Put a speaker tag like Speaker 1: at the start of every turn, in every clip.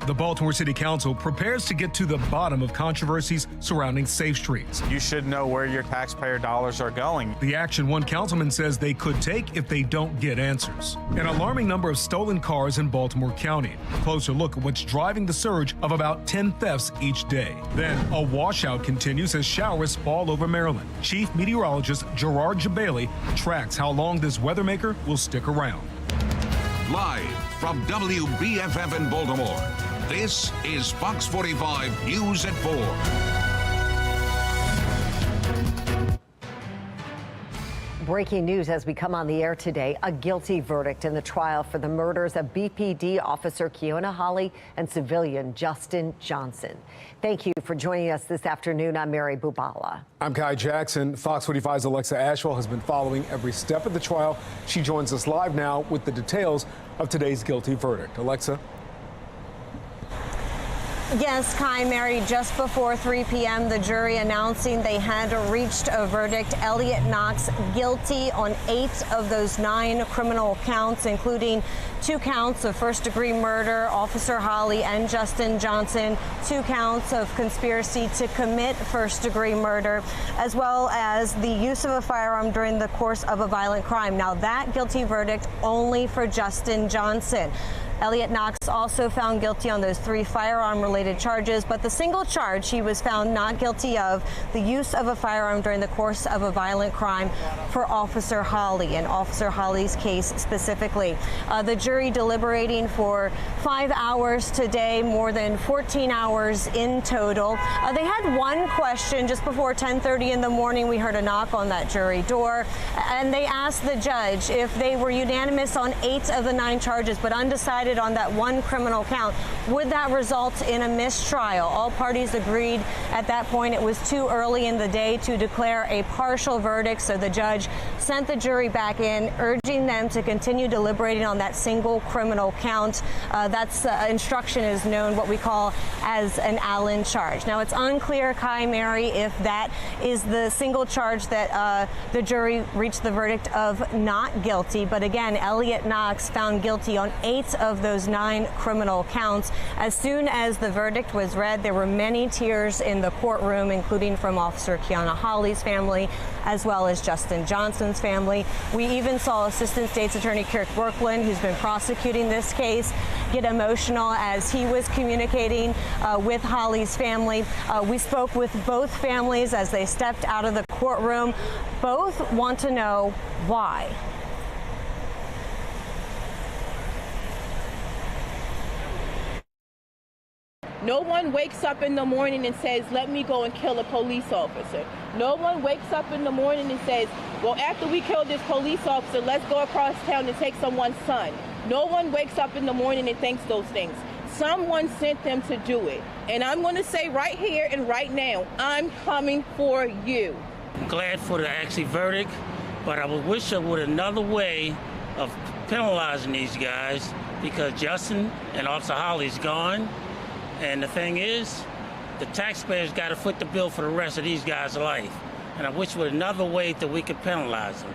Speaker 1: The Baltimore City Council prepares to get to the bottom of controversies surrounding safe streets.
Speaker 2: You should know where your taxpayer dollars are going.
Speaker 1: The action one councilman says they could take if they don't get answers. An alarming number of stolen cars in Baltimore County. A closer look at what's driving the surge of about 10 thefts each day. Then a washout continues as showers fall over Maryland. Chief Meteorologist Gerard Jabali tracks how long this weathermaker will stick around.
Speaker 3: Live from WBFF in Baltimore, this is Fox 45 News at 4.
Speaker 4: Breaking news as we come on the air today, a guilty verdict in the trial for the murders of BPD officer Keona Hawley and civilian Justin Johnson. Thank you for joining us this afternoon. I'm Mary Bubala.
Speaker 5: I'm Kai Jackson. Fox 45's Alexa Ashwell has been following every step of the trial. She joins us live now with the details of today's guilty verdict. Alexa.
Speaker 6: Yes, Kai, Mary, just before 3 p.m., the jury announcing they had reached a verdict. Elliot Knox guilty on 8 of those 9 criminal counts, including 2 counts of first-degree murder, Officer Hawley and Justin Johnson, 2 counts of conspiracy to commit first-degree murder, as well as the use of a firearm during the course of a violent crime. Now, that guilty verdict only for Justin Johnson. Elliot Knox also found guilty on those 3 firearm-related charges, but the single charge he was found not guilty of, the use of a firearm during the course of a violent crime for Officer Hawley, and Officer Hawley's case specifically. The jury deliberating for 5 hours today, more than 14 hours in total. They had one question just before 10:30 in the morning. We heard a knock on that jury door, and they asked the judge if they were unanimous on 8 of the 9 charges, but undecided on that one criminal count, would that result in a mistrial? All parties agreed at that point it was too early in the day to declare a partial verdict, so the judge sent the jury back in, urging them to continue deliberating on that single criminal count. That's instruction is known what we call as an Allen charge. Now, it's unclear, Kai, Mary, if that is the single charge that the jury reached the verdict of not guilty. But again, Elliot Knox found guilty on 8 of those 9 criminal counts. As soon as the verdict was read, there were many tears in the courtroom, including from Officer Keona Hawley's family, as well as Justin Johnson's family. We even saw Assistant State's Attorney Kirk Brooklyn, who's been prosecuting this case, get emotional as he was communicating with Hawley's family. We spoke with both families as they stepped out of the courtroom. Both want to know why.
Speaker 7: No one wakes up in the morning and says, let me go and kill a police officer. No one wakes up in the morning and says, well, after we kill this police officer, let's go across town and take someone's son. No one wakes up in the morning and thinks those things. Someone sent them to do it. And I'm going to say right here and right now, I'm coming for you.
Speaker 8: I'm glad for the actual verdict, but I would wish there was another way of penalizing these guys, because Justin and Officer Hawley's gone. And the thing is, the taxpayers got to foot the bill for the rest of these guys' life. And I wish there was another way that we could penalize them.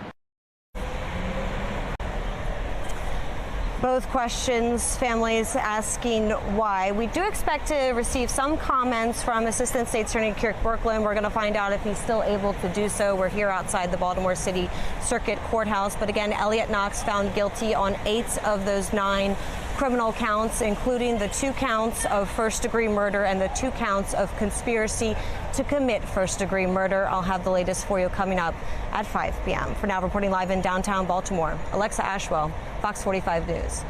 Speaker 6: Both questions, families asking why. We do expect to receive some comments from Assistant State Attorney Kirk Brooklyn. We're going to find out if he's still able to do so. We're here outside the Baltimore City Circuit Courthouse. But again, Elliot Knox found guilty on 8 of those 9 criminal counts, including the 2 counts of first-degree murder and the 2 counts of conspiracy to commit first-degree murder. I'll have the latest for you coming up at 5 p.m. For now, reporting live in downtown Baltimore, Alexa Ashwell, Fox 45 News.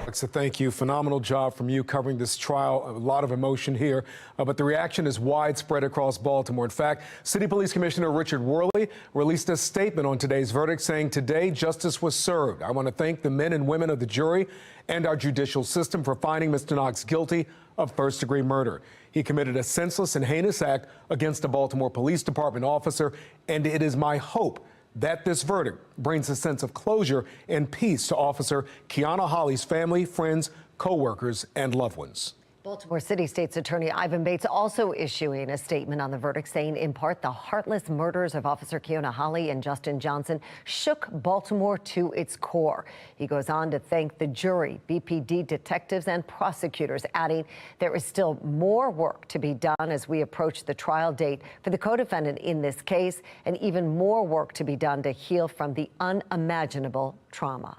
Speaker 5: Alexa, thank you. Phenomenal job from you covering this trial. A lot of emotion here, but the reaction is widespread across Baltimore. In fact, City Police Commissioner Richard Worley released a statement on today's verdict saying today justice was served. I want to thank the men and women of the jury and our judicial system for finding Mr. Knox guilty of first-degree murder. He committed a senseless and heinous act against a Baltimore Police Department officer, and it is my hope that this verdict brings a sense of closure and peace to Officer Keona Hawley's family, friends, co-workers, and loved ones.
Speaker 4: Baltimore City State's Attorney Ivan Bates also issuing a statement on the verdict, saying in part the heartless murders of Officer Keona Holly and Justin Johnson shook Baltimore to its core. He goes on to thank the jury, BPD detectives and prosecutors, adding there is still more work to be done as we approach the trial date for the co-defendant in this case, and even more work to be done to heal from the unimaginable trauma.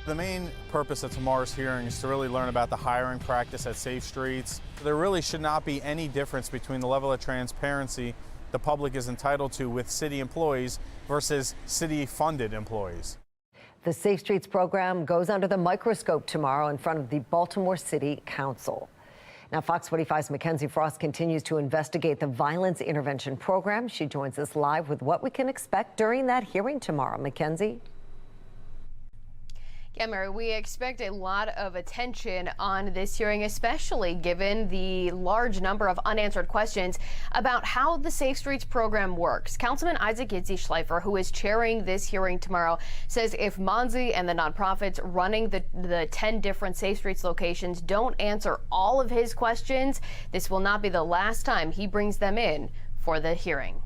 Speaker 2: The main purpose of tomorrow's hearing is to really learn about the hiring practice at Safe Streets. There really should not be any difference between the level of transparency the public is entitled to with city employees versus city-funded employees.
Speaker 4: The Safe Streets program goes under the microscope tomorrow in front of the Baltimore City Council. Now, Fox 45's Mackenzie Frost continues to investigate the violence intervention program. She joins us live with what we can expect during that hearing tomorrow. Mackenzie?
Speaker 9: Yeah, Mary, we expect a lot of attention on this hearing, especially given the large number of unanswered questions about how the Safe Streets program works. Councilman Isaac Schleifer, who is chairing this hearing tomorrow, says if Monzi and the nonprofits running the 10 different Safe Streets locations don't answer all of his questions, this will not be the last time he brings them in for the hearing.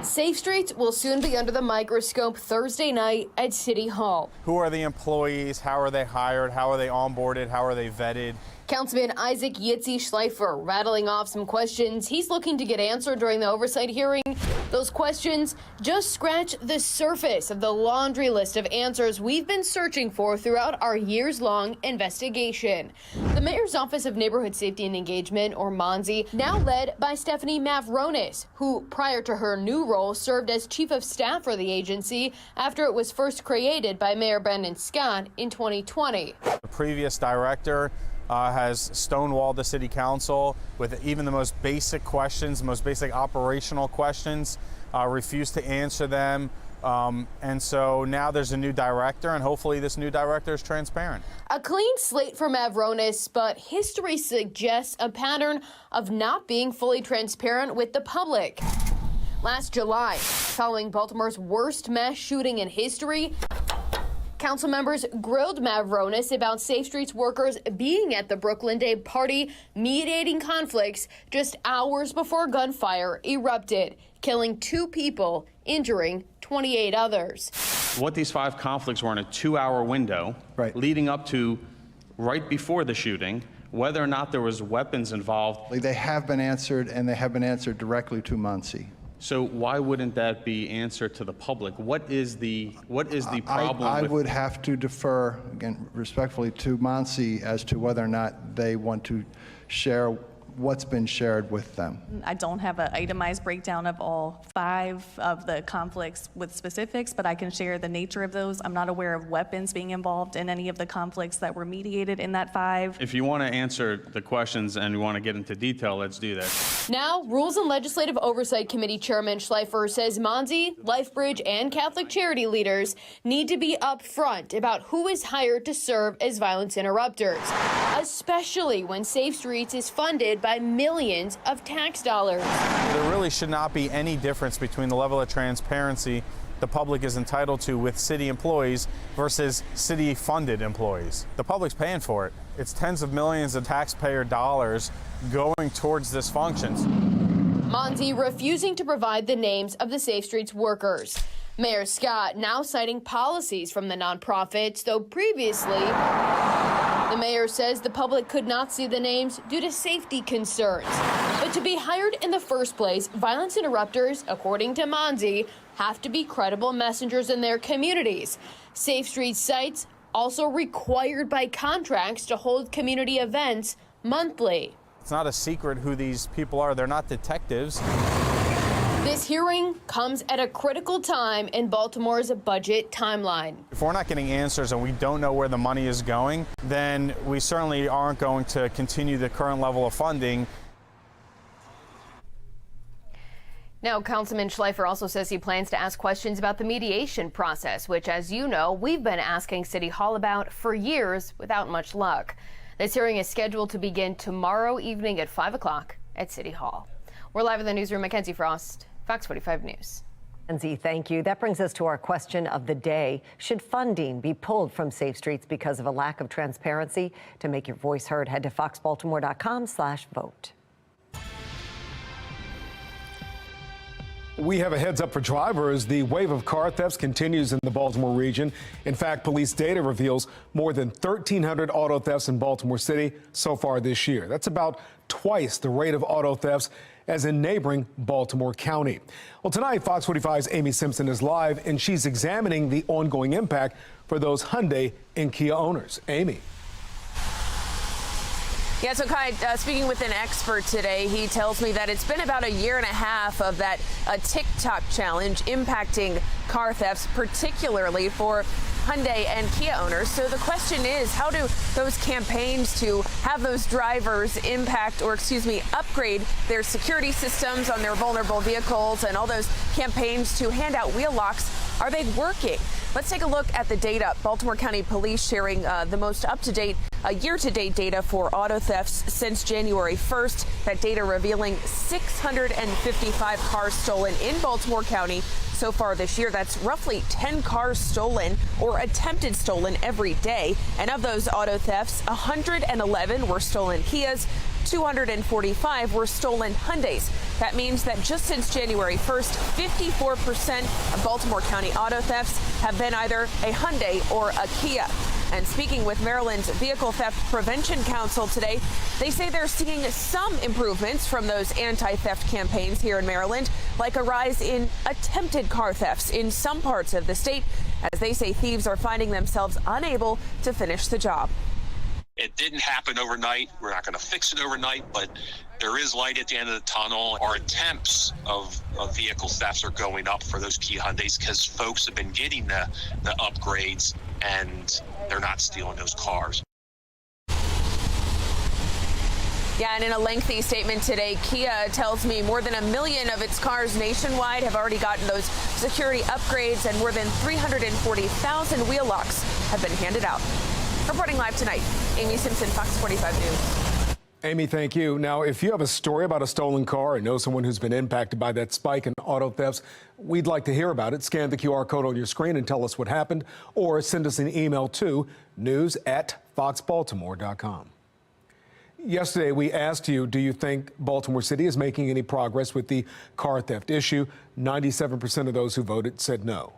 Speaker 9: Safe Streets will soon be under the microscope Thursday night at City Hall.
Speaker 2: Who are the employees? How are they hired? How are they onboarded? How are they vetted?
Speaker 9: Councilman Isaac Schleifer rattling off some questions he's looking to get answered during the oversight hearing. Those questions just scratch the surface of the laundry list of answers we've been searching for throughout our years-long investigation. The Mayor's Office of Neighborhood Safety and Engagement, or MONSE, now led by Stephanie Mavronis, who prior to her new role served as Chief of Staff for the agency after it was first created by Mayor Brandon Scott in 2020.
Speaker 2: The previous director has stonewalled the city council with even the most basic questions, the most basic operational questions, refused to answer them. And so now there's a new director, and hopefully this new director is transparent.
Speaker 9: A clean slate for Mavronis, but history suggests a pattern of not being fully transparent with the public. Last July, following Baltimore's worst mass shooting in history, council members grilled Mavronis about Safe Streets workers being at the Brooklyn Day party, mediating conflicts just hours before gunfire erupted, killing 2 people, injuring 28 others.
Speaker 10: What these 5 conflicts were in a 2-hour window, leading up to right before the shooting, whether or not there was weapons involved.
Speaker 11: They have been answered, and they have been answered directly to Monsi.
Speaker 10: So why wouldn't that be answered to the public? What is the problem?
Speaker 11: I would have to defer, again, respectfully, to Monsi as to whether or not they want to share what's been shared with them.
Speaker 12: I don't have an itemized breakdown of all 5 of the conflicts with specifics, but I can share the nature of those. I'm not aware of weapons being involved in any of the conflicts that were mediated in that 5.
Speaker 10: If you want to answer the questions and you want to get into detail, let's do that.
Speaker 9: Now, Rules and Legislative Oversight Committee Chairman Schleifer says Monsi, LifeBridge, and Catholic charity leaders need to be upfront about who is hired to serve as violence interrupters, especially when Safe Streets is funded by millions of tax dollars.
Speaker 2: There really should not be any difference between the level of transparency the public is entitled to with city employees versus city-funded employees. The public's paying for it. It's tens of millions of taxpayer dollars going towards this function.
Speaker 9: Monsi refusing to provide the names of the Safe Streets workers. Mayor Scott now citing policies from the nonprofits, though previously the mayor says the public could not see the names due to safety concerns. But to be hired in the first place, violence interrupters, according to Monsi, have to be credible messengers in their communities. Safe Streets sites also required by contracts to hold community events monthly.
Speaker 2: It's not a secret who these people are. They're not detectives.
Speaker 9: This hearing comes at a critical time in Baltimore's budget timeline.
Speaker 2: If we're not getting answers and we don't know where the money is going, then we certainly aren't going to continue the current level of funding.
Speaker 9: Now, Councilman Schleifer also says he plans to ask questions about the mediation process, which, as you know, we've been asking City Hall about for years without much luck. This hearing is scheduled to begin tomorrow evening at 5 o'clock at City Hall. We're live in the newsroom. Mackenzie Frost, Fox 45 News.
Speaker 4: Lindsay, thank you. That brings us to our question of the day. Should funding be pulled from Safe Streets because of a lack of transparency? To make your voice heard, head to foxbaltimore.com/vote.
Speaker 5: We have a heads up for drivers. The wave of car thefts continues in the Baltimore region. In fact, police data reveals more than 1,300 auto thefts in Baltimore City so far this year. That's about twice the rate of auto thefts as in neighboring Baltimore County. Well, tonight, Fox 45's Amy Simpson is live, and she's examining the ongoing impact for those Hyundai and Kia owners. Amy.
Speaker 13: Yeah, so Kai, speaking with an expert today, he tells me that it's been about a year and a half of that Tik Tok challenge impacting car thefts, particularly for Hyundai and Kia owners. So the question is, how do those campaigns to have those drivers upgrade their security systems on their vulnerable vehicles and all those campaigns to hand out wheel locks, are they working? Let's take a look at the data. Baltimore County Police sharing the most up-to-date year-to-date data for auto thefts since January 1st. That data revealing 655 cars stolen in Baltimore County so far this year. That's roughly 10 cars stolen or attempted stolen every day. And of those auto thefts, 111 were stolen Kias, 245 were stolen Hyundais. That means that just since January 1st, 54% of Baltimore County auto thefts have been either a Hyundai or a Kia. And speaking with Maryland's Vehicle Theft Prevention Council today, they say they're seeing some improvements from those anti-theft campaigns here in Maryland, like a rise in attempted car thefts in some parts of the state, as they say thieves are finding themselves unable to finish the job.
Speaker 14: It didn't happen overnight. We're not going to fix it overnight, but there is light at the end of the tunnel. Our attempts of vehicle thefts are going up for those Kia Hyundais because folks have been getting the upgrades and they're not stealing those cars.
Speaker 13: Yeah, and in a lengthy statement today, Kia tells me more than 1 million of its cars nationwide have already gotten those security upgrades, and more than 340,000 wheel locks have been handed out. Reporting live tonight, Amy Simpson, Fox 45 News.
Speaker 5: Amy, thank you. Now, if you have a story about a stolen car and know someone who's been impacted by that spike in auto thefts, we'd like to hear about it. Scan the QR code on your screen and tell us what happened, or send us an email to news@foxbaltimore.com. Yesterday, we asked you, do you think Baltimore City is making any progress with the car theft issue? 97% of those who voted said no.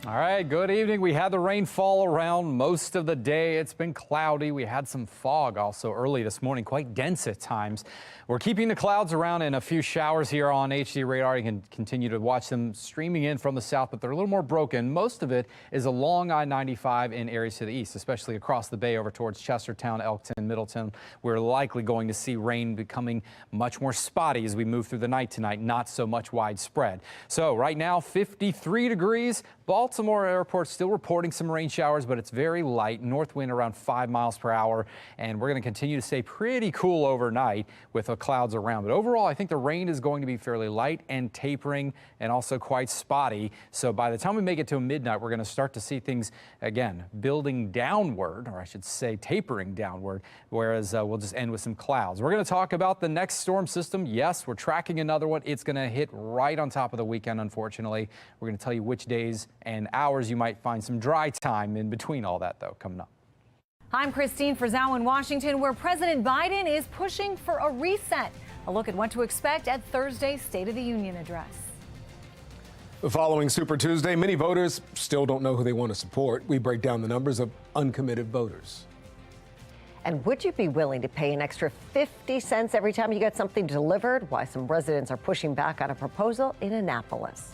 Speaker 15: All right, good evening. We had the rain fall around most of the day. It's been cloudy. We had some fog also early this morning, quite dense at times. We're keeping the clouds around and a few showers here on HD radar. You can continue to watch them streaming in from the south, but they're a little more broken. Most of it is along I-95 in areas to the east, especially across the bay over towards Chestertown, Elkton, Middleton. We're likely going to see rain becoming much more spotty as we move through the night tonight, not so much widespread. So right now, 53 degrees. Baltimore Airport still reporting some rain showers, but it's very light. North wind around 5 miles per hour. And we're going to continue to stay pretty cool overnight with the clouds around. But overall, I think the rain is going to be fairly light and tapering and also quite spotty. So by the time we make it to midnight, we're going to start to see things, again, building downward, or I should say tapering downward, whereas we'll just end with some clouds. We're going to talk about the next storm system. Yes, we're tracking another one. It's going to hit right on top of the weekend, unfortunately. We're going to tell you which days and hours you might find some dry time in between all that, though, coming up.
Speaker 16: I'm Christine Frizzell in Washington, where President Biden is pushing for a reset. A look at what to expect at Thursday's State of the Union address.
Speaker 5: Following Super Tuesday, many voters still don't know who they want to support. We break down the numbers of uncommitted voters.
Speaker 4: And would you be willing to pay an extra 50 cents every time you get something delivered? Why some residents are pushing back on a proposal in Annapolis.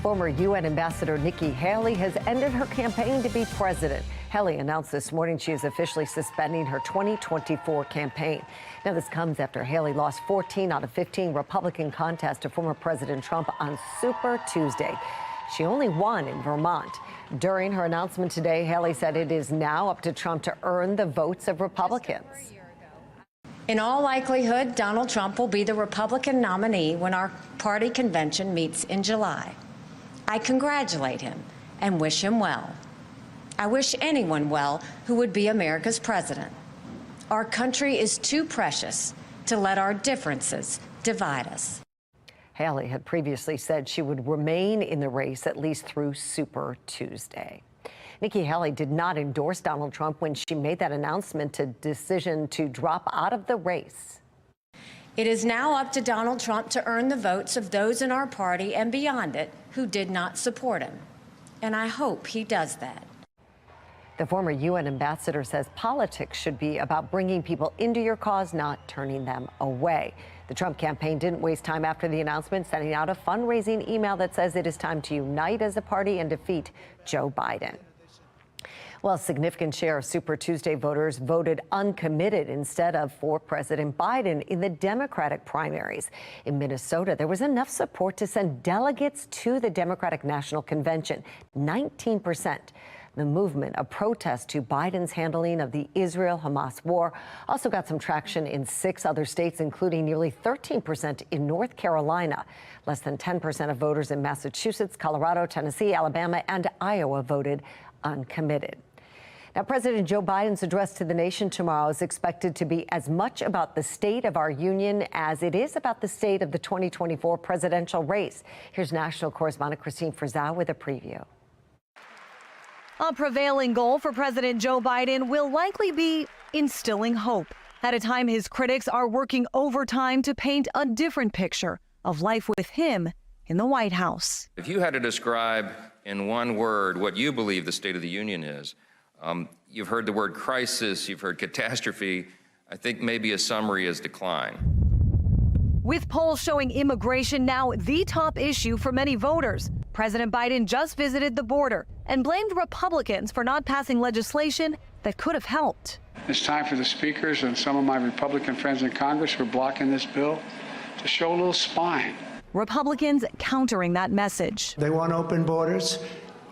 Speaker 4: Former UN Ambassador Nikki Haley has ended her campaign to be president. Haley announced this morning she is officially suspending her 2024 campaign. Now, this comes after Haley lost 14 out of 15 Republican contests to former President Trump on Super Tuesday. She only won in Vermont. During her announcement today, Haley said it is now up to Trump to earn the votes of Republicans.
Speaker 17: In all likelihood, Donald Trump will be the Republican nominee when our party convention meets in July. I congratulate him and wish him well. I wish anyone well who would be America's president. Our country is too precious to let our differences divide us.
Speaker 4: Haley had previously said she would remain in the race at least through Super Tuesday. Nikki Haley did not endorse Donald Trump when she made that announcement, a decision to drop out of the race.
Speaker 17: It is now up to Donald Trump to earn the votes of those in our party and beyond it who did not support him. And I hope he does that.
Speaker 4: The former UN ambassador says politics should be about bringing people into your cause, not turning them away. The Trump campaign didn't waste time after the announcement, sending out a fundraising email that says it is time to unite as a party and defeat Joe Biden. Well, a significant share of Super Tuesday voters voted uncommitted instead of for President Biden in the Democratic primaries. In Minnesota, there was enough support to send delegates to the Democratic National Convention, 19%. The movement, a protest to Biden's handling of the Israel-Hamas war, also got some traction in 6 other states, including nearly 13% in North Carolina. Less than 10% of voters in Massachusetts, Colorado, Tennessee, Alabama, and Iowa voted uncommitted. Now, President Joe Biden's address to the nation tomorrow is expected to be as much about the state of our union as it is about the state of the 2024 presidential race. Here's national correspondent Christine Frizzau with a preview.
Speaker 16: A prevailing goal for President Joe Biden will likely be instilling hope at a time his critics are working overtime to paint a different picture of life with him in the White House.
Speaker 18: If you had to describe in one word what you believe the State of the Union is, you've heard the word crisis, you've heard catastrophe. I think maybe a summary is decline.
Speaker 16: With polls showing immigration now the top issue for many voters, President Biden just visited the border and blamed Republicans for not passing legislation that could have helped.
Speaker 19: It's time for the speakers and some of my Republican friends in Congress who are blocking this bill to show a little spine.
Speaker 16: Republicans countering that message.
Speaker 20: They want open borders,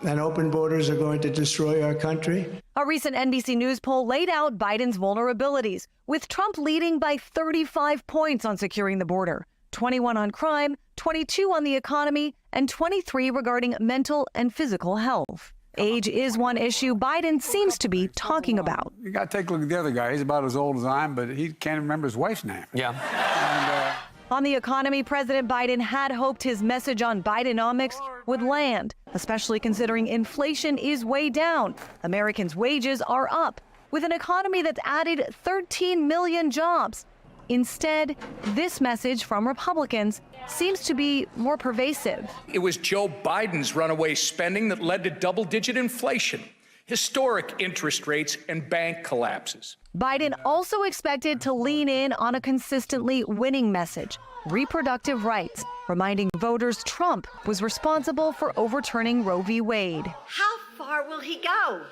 Speaker 20: and open borders are going to destroy our country.
Speaker 16: A recent NBC News poll laid out Biden's vulnerabilities, with Trump leading by 35 points on securing the border, 21 on crime, 22 on the economy, and 23 regarding mental and physical health. Age is one issue Biden seems to be talking about.
Speaker 19: You got to take a look at the other guy. He's about as old as I am, but he can't remember his wife's name.
Speaker 18: Yeah.
Speaker 16: On the economy, President Biden had hoped his message on Bidenomics would land, especially considering inflation is way down. Americans' wages are up, with an economy that's added 13 million jobs. Instead, this message from Republicans seems to be more pervasive.
Speaker 21: It was Joe Biden's runaway spending that led to double-digit inflation, historic interest rates, and bank collapses.
Speaker 16: Biden also expected to lean in on a consistently winning message, reproductive rights, reminding voters Trump was responsible for overturning Roe v. Wade.
Speaker 22: How far will he go?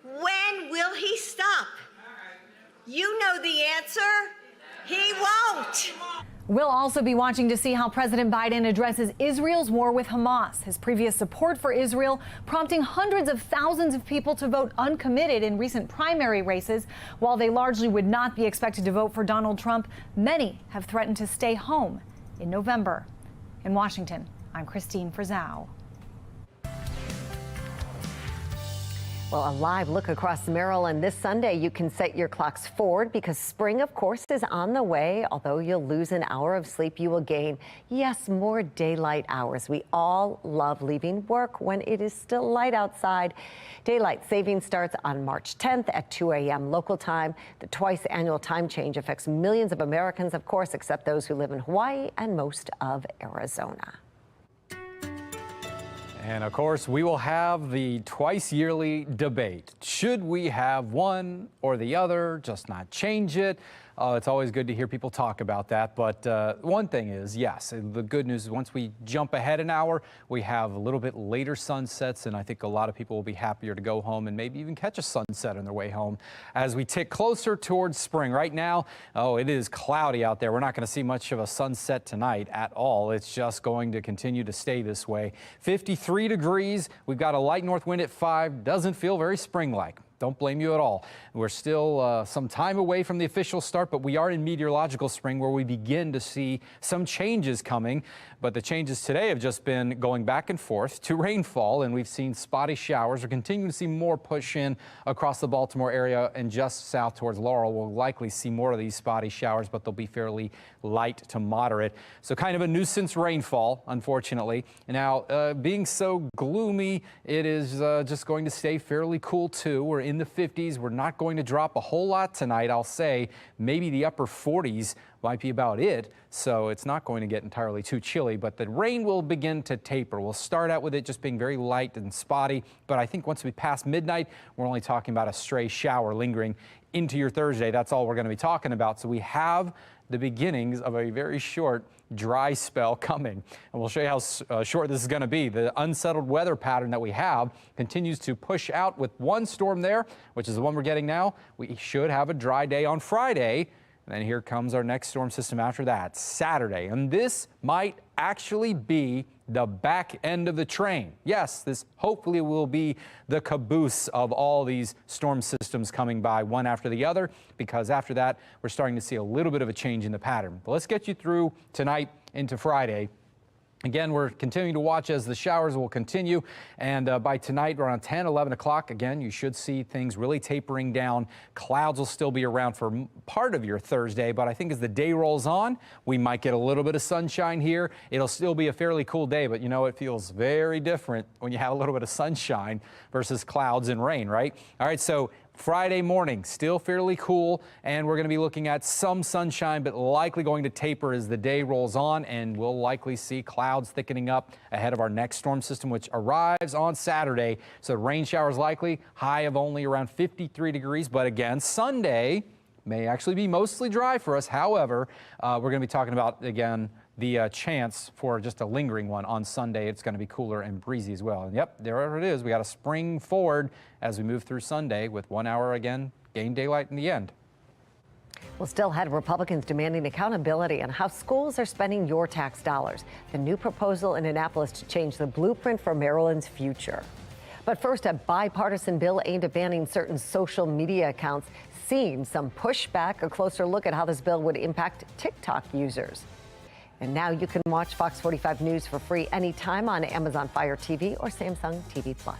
Speaker 22: When will he stop? You know the answer. He won't.
Speaker 16: We'll also be watching to see how President Biden addresses Israel's war with Hamas, his previous support for Israel prompting hundreds of thousands of people to vote uncommitted in recent primary races. While they largely would not be expected to vote for Donald Trump, many have threatened to stay home in November. In Washington, I'm Christine Frizzau.
Speaker 4: Well, a live look across Maryland this Sunday. You can set your clocks forward because spring, of course, is on the way. Although you'll lose an hour of sleep, you will gain, yes, more daylight hours. We all love leaving work when it is still light outside. Daylight saving starts on March 10th at 2 a.m. local time. The twice annual time change affects millions of Americans, of course, except those who live in Hawaii and most of Arizona.
Speaker 15: And of course, we will have the twice yearly debate. Should we have one or the other, just not change it? It's always good to hear people talk about that. But one thing is, yes, the good news is once we jump ahead an hour, we have a little bit later sunsets, and I think a lot of people will be happier to go home and maybe even catch a sunset on their way home as we tick closer towards spring. Right now, it is cloudy out there. We're not going to see much of a sunset tonight at all. It's just going to continue to stay this way. 53 degrees. We've got a light north wind at 5. Doesn't feel very spring-like. Don't blame you at all. We're still some time away from the official start, but we are in meteorological spring where we begin to see some changes coming. But the changes today have just been going back and forth to rainfall, and we've seen spotty showers. We're continuing to see more push in across the Baltimore area and just south towards Laurel. We'll likely see more of these spotty showers, but they'll be fairly light to moderate. So kind of a nuisance rainfall, unfortunately. Now, being so gloomy, it is just going to stay fairly cool, too. We're in the 50s. We're not going to drop a whole lot tonight, I'll say. Maybe the upper 40s might be about it. So it's not going to get entirely too chilly, but the rain will begin to taper. We'll start out with it just being very light and spotty, but I think once we pass midnight, we're only talking about a stray shower lingering into your Thursday. That's all we're going to be talking about. So we have the beginnings of a very short dry spell coming, and we'll show you how short this is going to be. The unsettled weather pattern that we have continues to push out with one storm there, which is the one we're getting now. We should have a dry day on Friday, and then here comes our next storm system after that, Saturday. And this might actually be the back end of the train. Yes, this hopefully will be the caboose of all these storm systems coming by one after the other, because after that, we're starting to see a little bit of a change in the pattern. But let's get you through tonight into Friday. Again, we're continuing to watch as the showers will continue, and by tonight around 10, 11 o'clock, again, you should see things really tapering down. Clouds will still be around for part of your Thursday, but I think as the day rolls on, we might get a little bit of sunshine here. It'll still be a fairly cool day, but you know, it feels very different when you have a little bit of sunshine versus clouds and rain, right? All right, so Friday morning, still fairly cool, and we're going to be looking at some sunshine, but likely going to taper as the day rolls on, and we'll likely see clouds thickening up ahead of our next storm system, which arrives on Saturday. So rain showers likely, high of only around 53 degrees, but again, Sunday may actually be mostly dry for us. However, we're going to be talking about, again, the chance for just a lingering one on Sunday. It's going to be cooler and breezy as well. And yep, there it is. We got to spring forward as we move through Sunday with 1 hour again, gain daylight in the end.
Speaker 4: Well, still ahead, Republicans demanding accountability on how schools are spending your tax dollars. The new proposal in Annapolis to change the blueprint for Maryland's future. But first, a bipartisan bill aimed at banning certain social media accounts seeing some pushback. A closer look at how this bill would impact TikTok users. And now you can watch Fox 45 News for free anytime on Amazon Fire TV or Samsung TV Plus.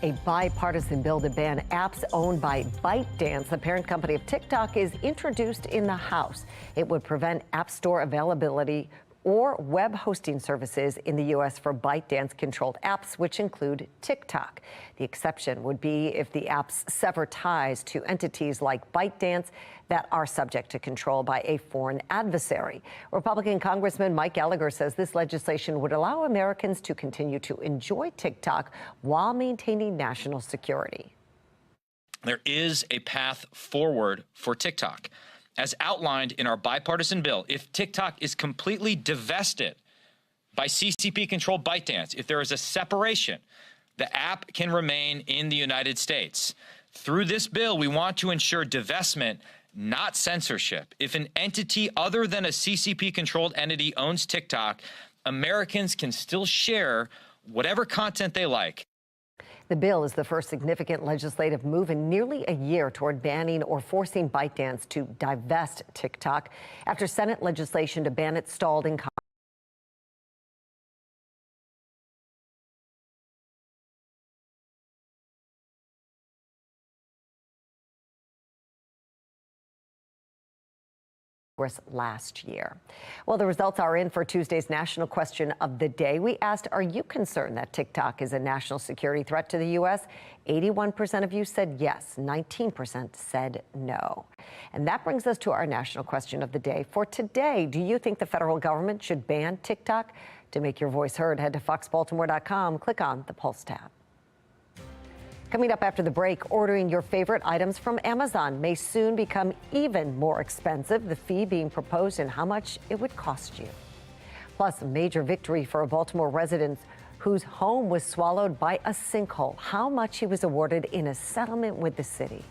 Speaker 4: A bipartisan bill to ban apps owned by ByteDance, the parent company of TikTok, is introduced in the House. It would prevent App Store availability or web hosting services in the U.S. for ByteDance-controlled apps, which include TikTok. The exception would be if the apps sever ties to entities like ByteDance that are subject to control by a foreign adversary. Republican Congressman Mike Gallagher says this legislation would allow Americans to continue to enjoy TikTok while maintaining national security.
Speaker 1: There is a path forward for TikTok. As outlined in our bipartisan bill, if TikTok is completely divested by CCP-controlled ByteDance, if there is a separation, the app can remain in the United States. Through this bill, we want to ensure divestment, not censorship. If an entity other than a CCP-controlled entity owns TikTok, Americans can still share whatever content they like.
Speaker 4: The bill is the first significant legislative move in nearly a year toward banning or forcing ByteDance to divest TikTok after Senate legislation to ban it stalled in Congress. Last year. Well, the results are in for Tuesday's national question of the day. We asked, are you concerned that TikTok is a national security threat to the U.S.? 81% of you said yes, 19% said no. And that brings us to our national question of the day. For today, do you think the federal government should ban TikTok? To make your voice heard, head to foxbaltimore.com, click on the Pulse tab. Coming up after the break, ordering your favorite items from Amazon may soon become even more expensive, the fee being proposed and how much it would cost you. Plus, a major victory for a Baltimore resident whose home was swallowed by a sinkhole. How much he was awarded in a settlement with the city.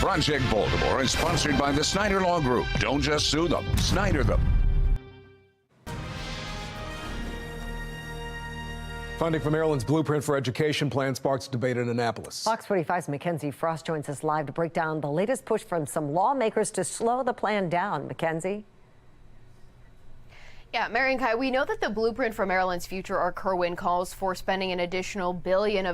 Speaker 3: Project Baltimore is sponsored by the Snyder Law Group. Don't just sue them, Snyder them.
Speaker 5: Funding for Maryland's Blueprint for Education plan sparks debate in Annapolis.
Speaker 4: Fox 45's Mackenzie Frost joins us live to break down the latest push from some lawmakers to slow the plan down. Mackenzie?
Speaker 9: Yeah, Mary and Kai, we know that the Blueprint for Maryland's Future, or Kerwin, calls for spending an additional billions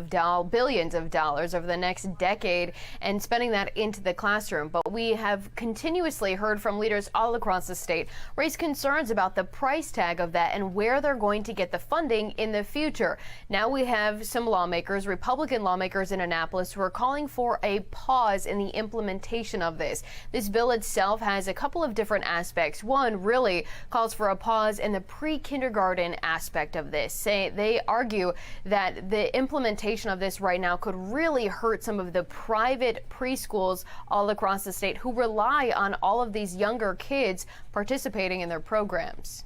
Speaker 9: of dollars over the next decade and spending that into the classroom. But we have continuously heard from leaders all across the state raise concerns about the price tag of that and where they're going to get the funding in the future. Now we have some lawmakers, Republican lawmakers in Annapolis, who are calling for a pause in the implementation of this. This bill itself has a couple of different aspects. One really calls for a pause in the pre-kindergarten aspect of this. They argue that the implementation of this right now could really hurt some of the private preschools all across the state who rely on all of these younger kids participating in their programs.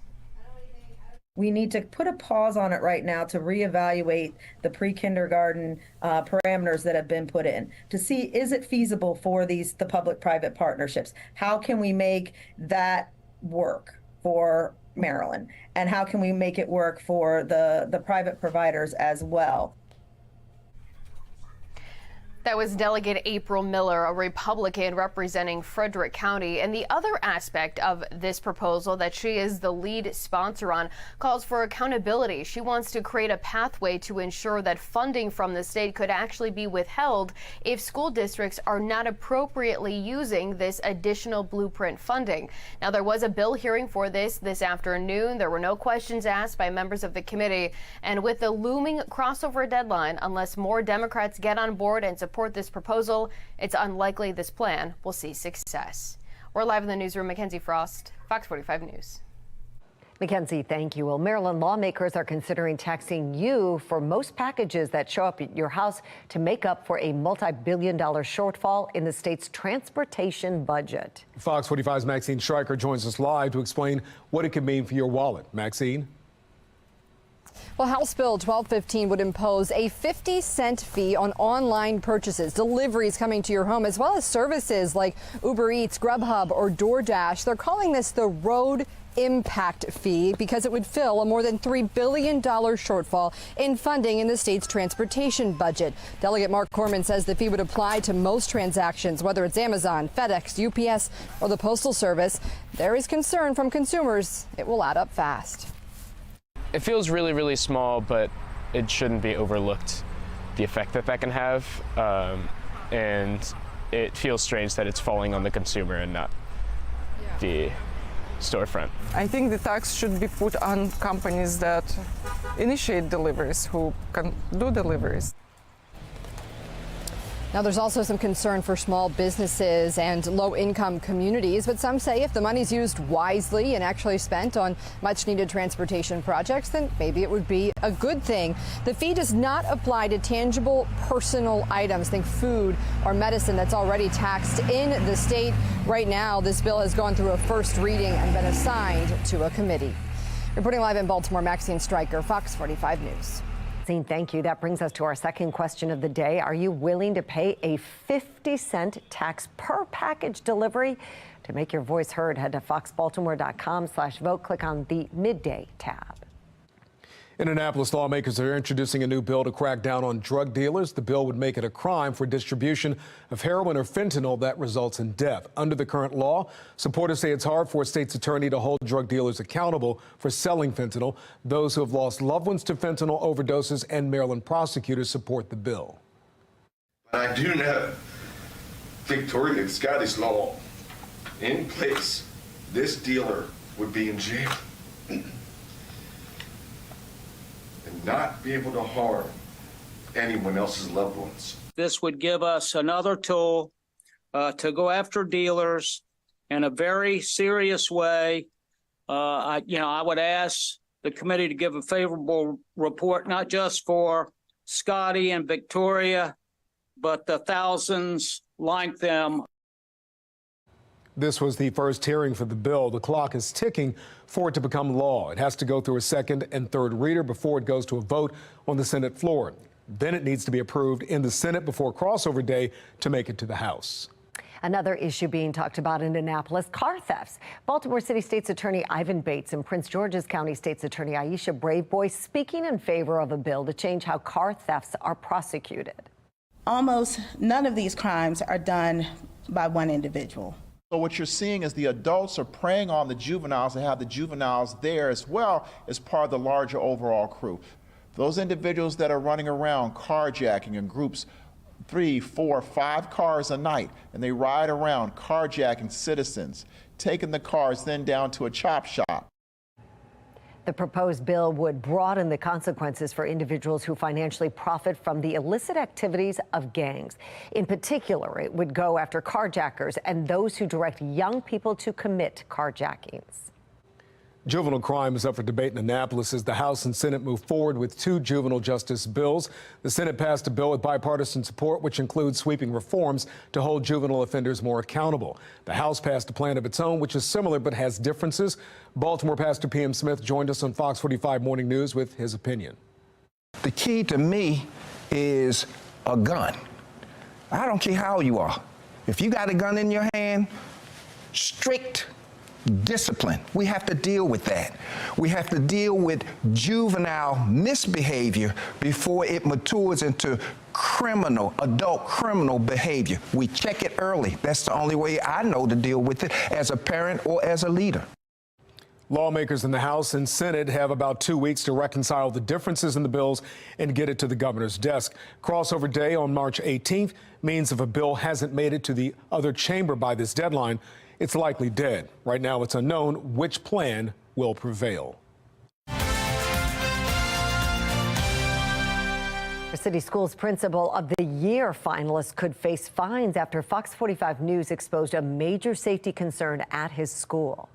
Speaker 7: We need to put a pause on it right now to reevaluate the pre-kindergarten parameters that have been put in to see, is it feasible for the public-private partnerships? How can we make that work for Maryland, and how can we make it work for the private providers as well?
Speaker 9: That was Delegate April Miller, a Republican representing Frederick County. And the other aspect of this proposal that she is the lead sponsor on calls for accountability. She wants to create a pathway to ensure that funding from the state could actually be withheld if school districts are not appropriately using this additional Blueprint funding. Now, there was a bill hearing for this afternoon. There were no questions asked by members of the committee. And with the looming crossover deadline, unless more Democrats get on board and support this proposal, it's unlikely this plan will see success. We're live in the newsroom. Mackenzie Frost, Fox 45 News.
Speaker 4: Mackenzie, thank you. Well, Maryland lawmakers are considering taxing you for most packages that show up at your house to make up for a multi-billion-dollar shortfall in the state's transportation budget.
Speaker 5: Fox 45's Maxine Stryker joins us live to explain what it could mean for your wallet. Maxine?
Speaker 8: Well, House Bill 1215 would impose a 50-cent fee on online purchases, deliveries coming to your home, as well as services like Uber Eats, Grubhub, or DoorDash. They're calling this the road impact fee because it would fill a more than $3 billion shortfall in funding in the state's transportation budget. Delegate Mark Corman says the fee would apply to most transactions, whether it's Amazon, FedEx, UPS, or the Postal Service. There is concern from consumers it will add up fast.
Speaker 23: It feels really, really small, but it shouldn't be overlooked, the effect that can have. And it feels strange that it's falling on the consumer and not the storefront.
Speaker 24: I think the tax should be put on companies that initiate deliveries, who can do deliveries.
Speaker 8: Now, there's also some concern for small businesses and low-income communities, but some say if the money's used wisely and actually spent on much-needed transportation projects, then maybe it would be a good thing. The fee does not apply to tangible personal items, think food or medicine, that's already taxed in the state. Right now, this bill has gone through a first reading and been assigned to a committee. Reporting live in Baltimore, Maxine Stryker, Fox 45 News.
Speaker 4: Thank you. That brings us to our second question of the day. Are you willing to pay a 50-cent tax per package delivery? To make your voice heard, head to foxbaltimore.com/vote. Click on the Midday tab.
Speaker 5: In Annapolis, lawmakers are introducing a new bill to crack down on drug dealers. The bill would make it a crime for distribution of heroin or fentanyl that results in death. Under the current law, supporters say it's hard for a state's attorney to hold drug dealers accountable for selling fentanyl. Those who have lost loved ones to fentanyl overdoses and Maryland prosecutors support the bill.
Speaker 25: I do know Victoria's got his law in place. This dealer would be in jail and not be able to harm anyone else's loved ones.
Speaker 26: This would give us another tool to go after dealers in a very serious way. I would ask the committee to give a favorable report, not just for Scotty and Victoria, but the thousands like them.
Speaker 5: This was the first hearing for the bill. The clock is ticking for it to become law. It has to go through a second and third reader before it goes to a vote on the Senate floor. Then it needs to be approved in the Senate before crossover day to make it to the House.
Speaker 4: Another issue being talked about in Annapolis, car thefts. Baltimore City State's Attorney Ivan Bates and Prince George's County State's Attorney Aisha Braveboy speaking in favor of a bill to change how car thefts are prosecuted.
Speaker 2: Almost none of these crimes are done by one individual.
Speaker 6: So what you're seeing is the adults are preying on the juveniles and have the juveniles there as well as part of the larger overall crew. Those individuals that are running around carjacking in groups 3, 4, 5 cars a night, and they ride around carjacking citizens, taking the cars then down to a chop shop.
Speaker 4: The proposed bill would broaden the consequences for individuals who financially profit from the illicit activities of gangs. In particular, it would go after carjackers and those who direct young people to commit carjackings.
Speaker 5: Juvenile crime is up for debate in Annapolis as the House and Senate move forward with 2 juvenile justice bills. The Senate passed a bill with bipartisan support, which includes sweeping reforms to hold juvenile offenders more accountable. The House passed a plan of its own, which is similar but has differences. Baltimore Pastor P.M. Smith joined us on Fox 45 Morning News with his opinion.
Speaker 10: The key to me is a gun. I don't care how old you are. If you got a gun in your hand, strict discipline. We have to deal with that. We have to deal with juvenile misbehavior before it matures into adult criminal behavior. We check it early. That's the only way I know to deal with it as a parent or as a leader.
Speaker 5: Lawmakers in the House and Senate have about 2 weeks to reconcile the differences in the bills and get it to the governor's desk. Crossover day on March 18th means if a bill hasn't made it to the other chamber by this deadline, it's likely dead. Right now, it's unknown which plan will prevail.
Speaker 4: City Schools Principal of the Year finalist could face fines after Fox 45 News exposed a major safety concern at his school.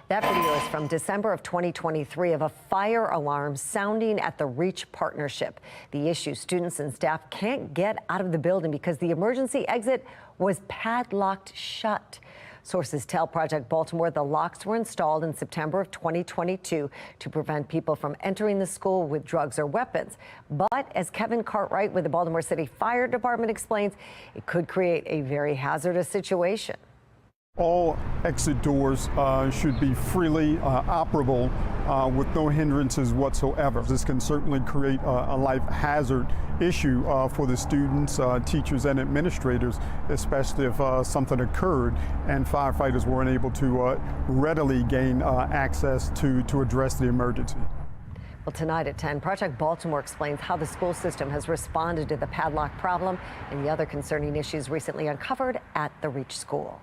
Speaker 4: That video is from December of 2023 of a fire alarm sounding at the Reach Partnership. The issue, students and staff can't get out of the building because the emergency exit was padlocked shut. Sources tell Project Baltimore the locks were installed in September of 2022 to prevent people from entering the school with drugs or weapons. But as Kevin Cartwright with the Baltimore City Fire Department explains, it could create a very hazardous situation.
Speaker 11: All exit doors should be freely operable with no hindrances whatsoever. This can certainly create a life hazard issue for the students, teachers, and administrators, especially if something occurred and firefighters weren't able to readily gain access to address the emergency.
Speaker 4: Well, tonight at 10, Project Baltimore explains how the school system has responded to the padlock problem and the other concerning issues recently uncovered at the Reach School.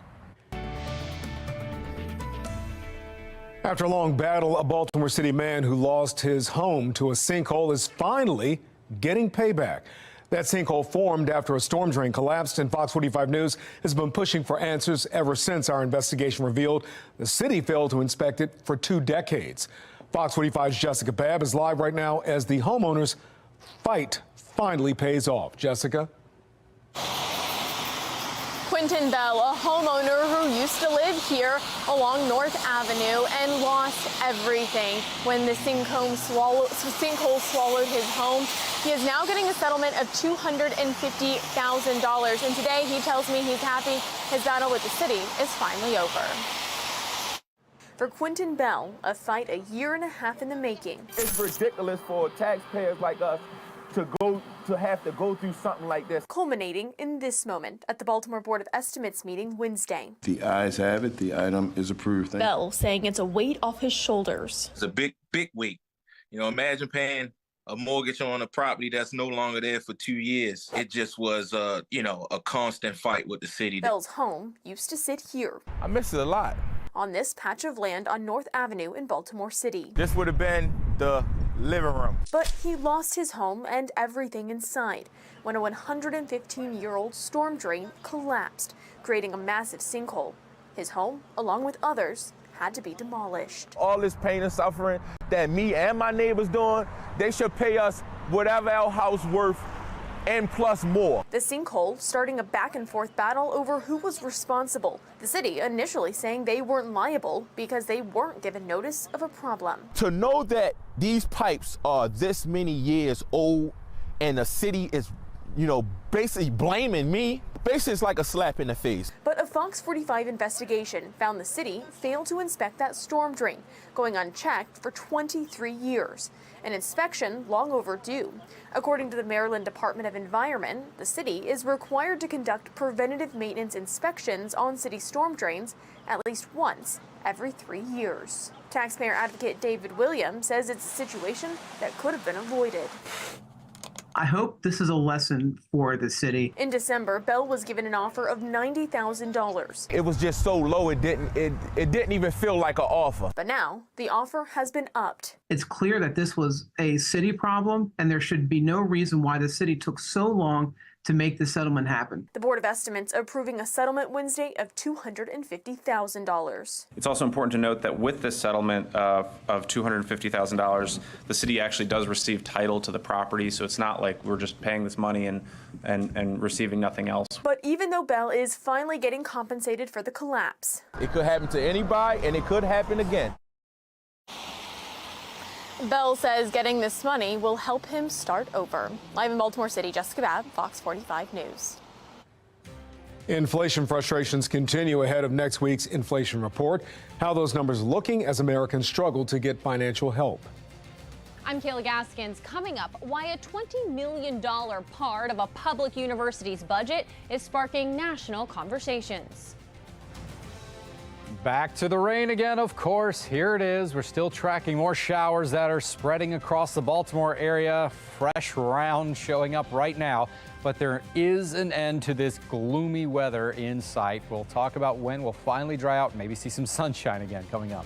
Speaker 5: After a long battle, a Baltimore City man who lost his home to a sinkhole is finally getting payback. That sinkhole formed after a storm drain collapsed, and Fox 45 News has been pushing for answers ever since our investigation revealed the city failed to inspect it for 2 decades. Fox 45's Jessica Babb is live right now as the homeowners' fight finally pays off. Jessica?
Speaker 9: Quentin Bell, a homeowner who used to live here along North Avenue and lost everything when the sinkhole swallowed his home. He is now getting a settlement of $250,000. And today he tells me he's happy his battle with the city is finally over. For Quentin Bell, a fight a year and a half in the making.
Speaker 12: It's ridiculous for taxpayers like us to have to go through something like this.
Speaker 9: Culminating in this moment at the Baltimore Board of Estimates meeting Wednesday.
Speaker 14: The ayes have it. The item is approved.
Speaker 9: Bell saying it's a weight off his shoulders.
Speaker 12: It's a big weight. You know, imagine paying a mortgage on a property that's no longer there for 2 years. It just was, a constant fight with the city.
Speaker 9: Bell's home used to sit here.
Speaker 12: I miss it a lot.
Speaker 9: On this patch of land on North Avenue in Baltimore City.
Speaker 12: This would have been the living room.
Speaker 9: But he lost his home and everything inside when a 115-year-old storm drain collapsed, creating a massive sinkhole. His home, along with others, had to be demolished.
Speaker 12: All this pain and suffering that me and my neighbors doing, they should pay us whatever our house worth
Speaker 13: and plus more.
Speaker 17: The Sinkhole starting a back and forth battle over who was responsible. The city initially saying they weren't liable because they weren't given notice of a problem.
Speaker 13: To know that these pipes are this many years old and the city is, basically blaming me, basically it's like a slap in the face.
Speaker 17: But a FOX45 investigation found the city failed to inspect that storm drain, going unchecked for 23 years. An inspection long overdue. According to the Maryland Department of Environment, the city is required to conduct preventative maintenance inspections on city storm drains at least once every 3 years. Taxpayer advocate David Williams says it's a situation that could have been avoided.
Speaker 18: I hope this is a lesson for the city.
Speaker 17: In December, Bell was given an offer of $90,000.
Speaker 13: It was just so low, it didn't even feel like an offer.
Speaker 17: But now the offer has been upped.
Speaker 18: It's clear that this was a city problem, and there should be no reason why the city took so long to make the settlement happen.
Speaker 17: The Board of Estimates approving a settlement Wednesday of $250,000.
Speaker 19: It's also important to note that with this settlement of $250,000, the city actually does receive title to the property, so it's not like we're just paying this money and receiving nothing else.
Speaker 17: But even though Bell is finally getting compensated for the collapse,
Speaker 13: it could happen to anybody, and it could happen again.
Speaker 17: Bell says getting this money will help him start over. Live in Baltimore City, Jessica Babb, Fox 45 News.
Speaker 5: Inflation frustrations continue ahead of next week's inflation report. How those numbers looking as Americans struggle to get financial help.
Speaker 20: I'm Kayla Gaskins. Coming up, why a $20 million part of a public university's budget is sparking national conversations.
Speaker 15: Back to the rain again, of course. Here it is. We're still tracking more showers that are spreading across the Baltimore area. Fresh round showing up right now. But there is an end to this gloomy weather in sight. We'll talk about when we'll finally dry out and maybe see some sunshine again coming up.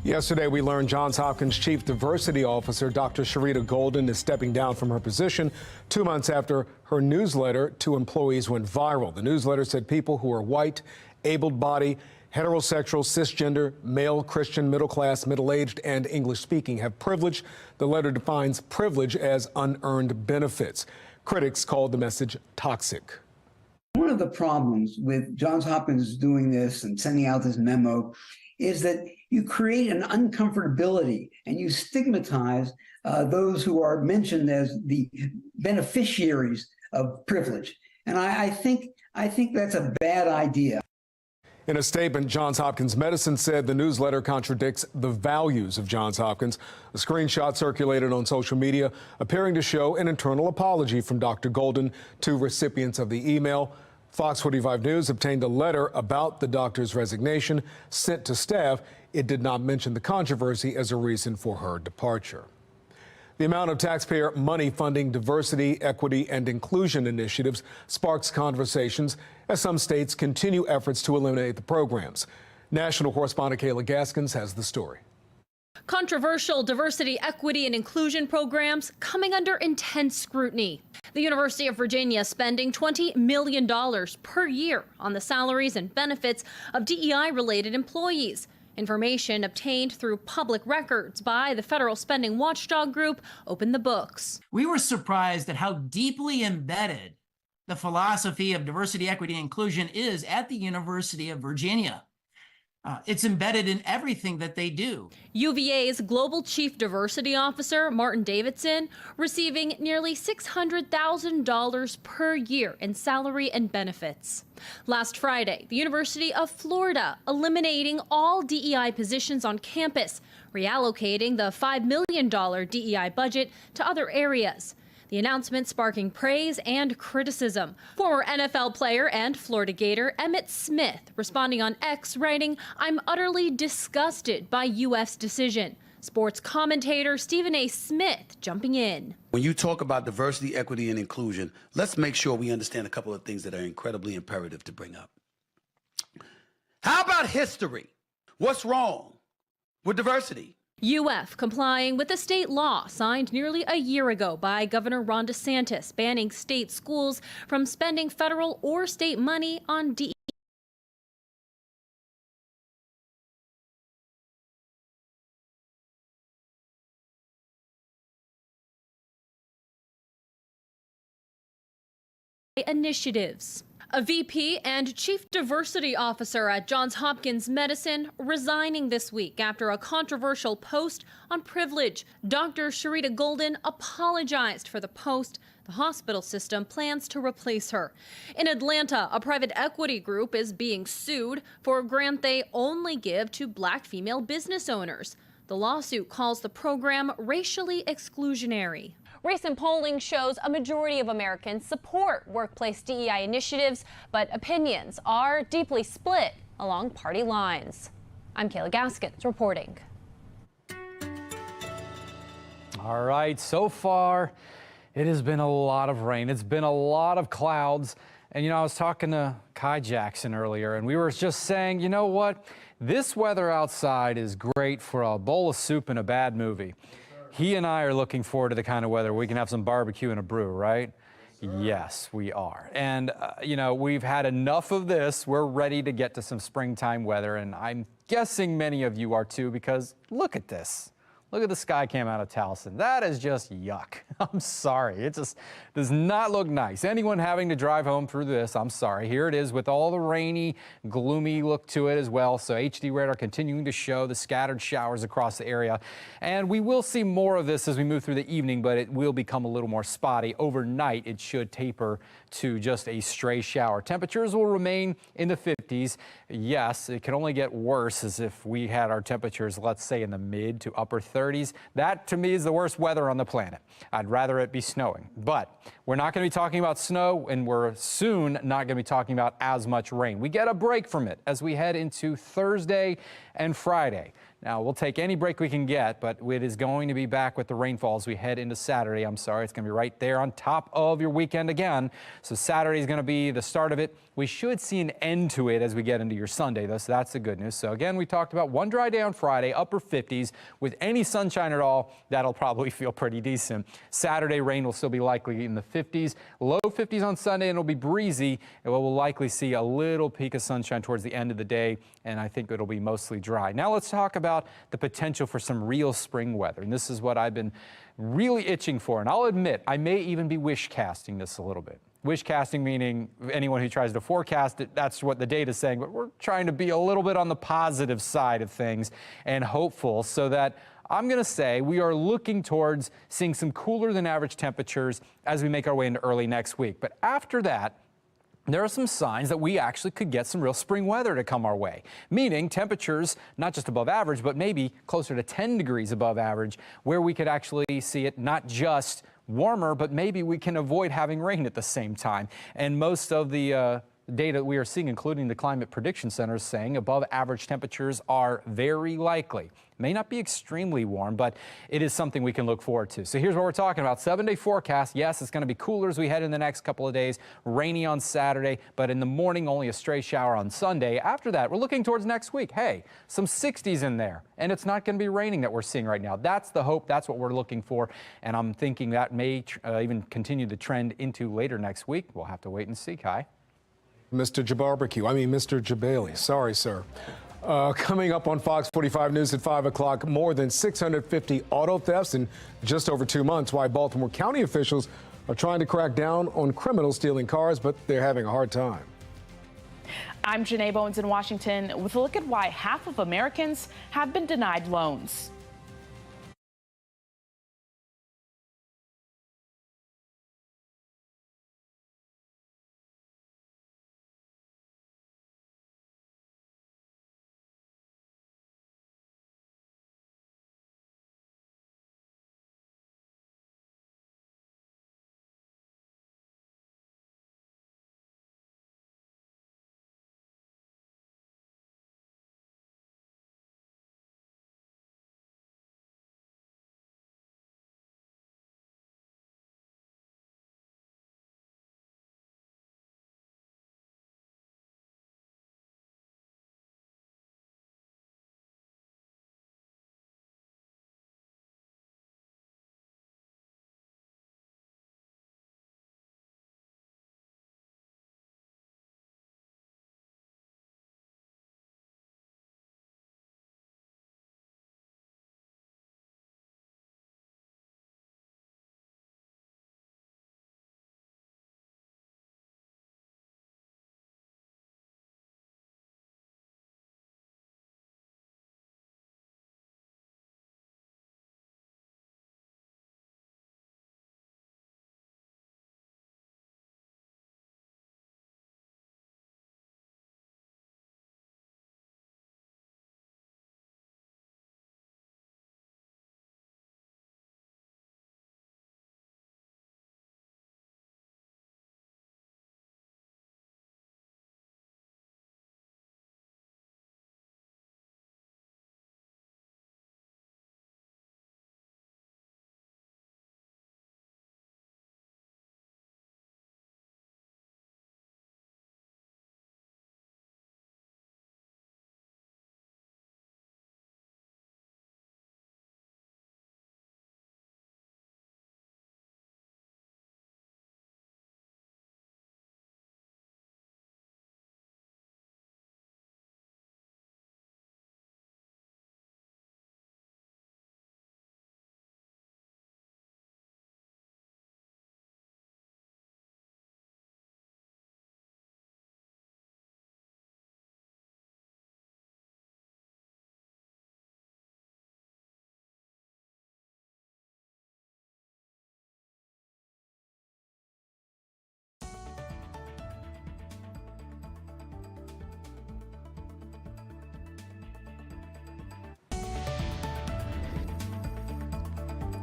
Speaker 5: Yesterday, we learned Johns Hopkins Chief Diversity Officer Dr. Sharita Golden is stepping down from her position 2 months after her newsletter to employees went viral. The newsletter said people who are white, able-bodied, Heterosexual, cisgender, male, Christian, middle class, middle-aged, and English-speaking have privilege. The letter defines privilege as unearned benefits. Critics called the message toxic.
Speaker 1: One of the problems with Johns Hopkins doing this and sending out this memo is that you create an uncomfortability and you stigmatize those who are mentioned as the beneficiaries of privilege. And I think that's a bad idea.
Speaker 5: In a statement, Johns Hopkins Medicine said the newsletter contradicts the values of Johns Hopkins. A screenshot circulated on social media appearing to show an internal apology from Dr. Golden to recipients of the email. Fox 45 News obtained a letter about the doctor's resignation sent to staff. It did not mention the controversy as a reason for her departure. The amount of taxpayer money funding diversity, equity, and inclusion initiatives sparks conversations as some states continue efforts to eliminate the programs. National correspondent Kayla Gaskins has the story.
Speaker 3: Controversial diversity, equity, and inclusion programs coming under intense scrutiny. The University of Virginia spending $20 million per year on the salaries and benefits of DEI-related employees. Information obtained through public records by the federal spending watchdog group opened the books.
Speaker 7: We were surprised at how deeply embedded the philosophy of diversity, equity, and inclusion is at the University of Virginia. It's embedded in everything that they do.
Speaker 3: UVA's Global Chief Diversity Officer, Martin Davidson, receiving nearly $600,000 per year in salary and benefits. Last Friday, the University of Florida eliminating all DEI positions on campus, reallocating the $5 million DEI budget to other areas. The announcement sparking praise and criticism. Former NFL player and Florida Gator Emmitt Smith responding on X, writing, "I'm utterly disgusted by UF's decision." Sports commentator Stephen A. Smith jumping in.
Speaker 16: When you talk about diversity, equity, and inclusion, let's make sure we understand a couple of things that are incredibly imperative to bring up. How about history? What's wrong with diversity?
Speaker 3: UF complying with a state law signed nearly a year ago by Governor Ron DeSantis, banning state schools from spending federal or state money on DEI. Initiatives. A VP and Chief Diversity Officer at Johns Hopkins Medicine resigning this week after a controversial post on privilege. Dr. Sharita Golden apologized for the post. The hospital system plans to replace her. In Atlanta, a private equity group is being sued for a grant they only give to Black female business owners. The lawsuit calls the program racially exclusionary.
Speaker 20: Recent polling shows a majority of Americans support workplace DEI initiatives, but opinions are deeply split along party lines. I'm Kayla Gaskins reporting.
Speaker 15: All right, so far it has been a lot of rain. It's been a lot of clouds. And, you know, I was talking to Kai Jackson earlier, and we were just saying, you know what? This weather outside is great for a bowl of soup and a bad movie. He and I are looking forward to the kind of weather we can have some barbecue and a brew, right? Yes, we are. And, you know, we've had enough of this. We're ready to get to some springtime weather, and I'm guessing many of you are too, because look at this. Look at the sky cam out of Towson. That is just yuck. I'm sorry. It just does not look nice. Anyone having to drive home through this, I'm sorry. Here it is with all the rainy, gloomy look to it as well. So HD radar continuing to show the scattered showers across the area. And we will see more of this as we move through the evening, but it will become a little more spotty. Overnight, it should taper to just a stray shower. Temperatures will remain in the 50s. Yes, it can only get worse as if we had our temperatures, let's say, in the mid to upper 30s. That, to me, is the worst weather on the planet. I'd rather it be snowing. But we're not going to be talking about snow, and we're soon not going to be talking about as much rain. We get a break from it as we head into Thursday and Friday. Now, we'll take any break we can get, but it is going to be back with the rainfall as we head into Saturday. I'm sorry, it's going to be right there on top of your weekend again. So Saturday is going to be the start of it. We should see an end to it as we get into your Sunday, though, so that's the good news. So again, we talked about one dry day on Friday, upper 50s. With any sunshine at all, that'll probably feel pretty decent. Saturday, rain will still be likely in the 50s, low 50s on Sunday, and it'll be breezy. And we'll likely see a little peak of sunshine towards the end of the day, and I think it'll be mostly dry. Now let's talk about the potential for some real spring weather. And this is what I've been really itching for. And I'll admit, I may even be wish casting this a little bit. Wish casting meaning anyone who tries to forecast it, that's what the data is saying. But we're trying to be a little bit on the positive side of things and hopeful, so that I'm going to say we are looking towards seeing some cooler than average temperatures as we make our way into early next week. But after that, there are some signs that we actually could get some real spring weather to come our way, meaning temperatures not just above average, but maybe closer to 10 degrees above average, where we could actually see it not just warmer, but maybe we can avoid having rain at the same time. And most of the data we are seeing, including the Climate Prediction Center, is saying above average temperatures are very likely. May not be extremely warm, but it is something we can look forward to. So here's what we're talking about. 7-day forecast. Yes, it's going to be cooler as we head in the next couple of days. Rainy on Saturday, but in the morning, only a stray shower on Sunday. After that, we're looking towards next week. Hey, some 60s in there, and it's not going to be raining that we're seeing right now. That's the hope. That's what we're looking for, and I'm thinking that may even continue the trend into later next week. We'll have to wait and see, Kai.
Speaker 5: Mr. Jabali, sorry, sir. Coming up on Fox 45 News at 5 o'clock, more than 650 auto thefts in just over 2 months. Why Baltimore County officials are trying to crack down on criminals stealing cars, but they're having a hard time.
Speaker 8: I'm Janae Bowens in Washington with a look at why half of Americans have been denied loans.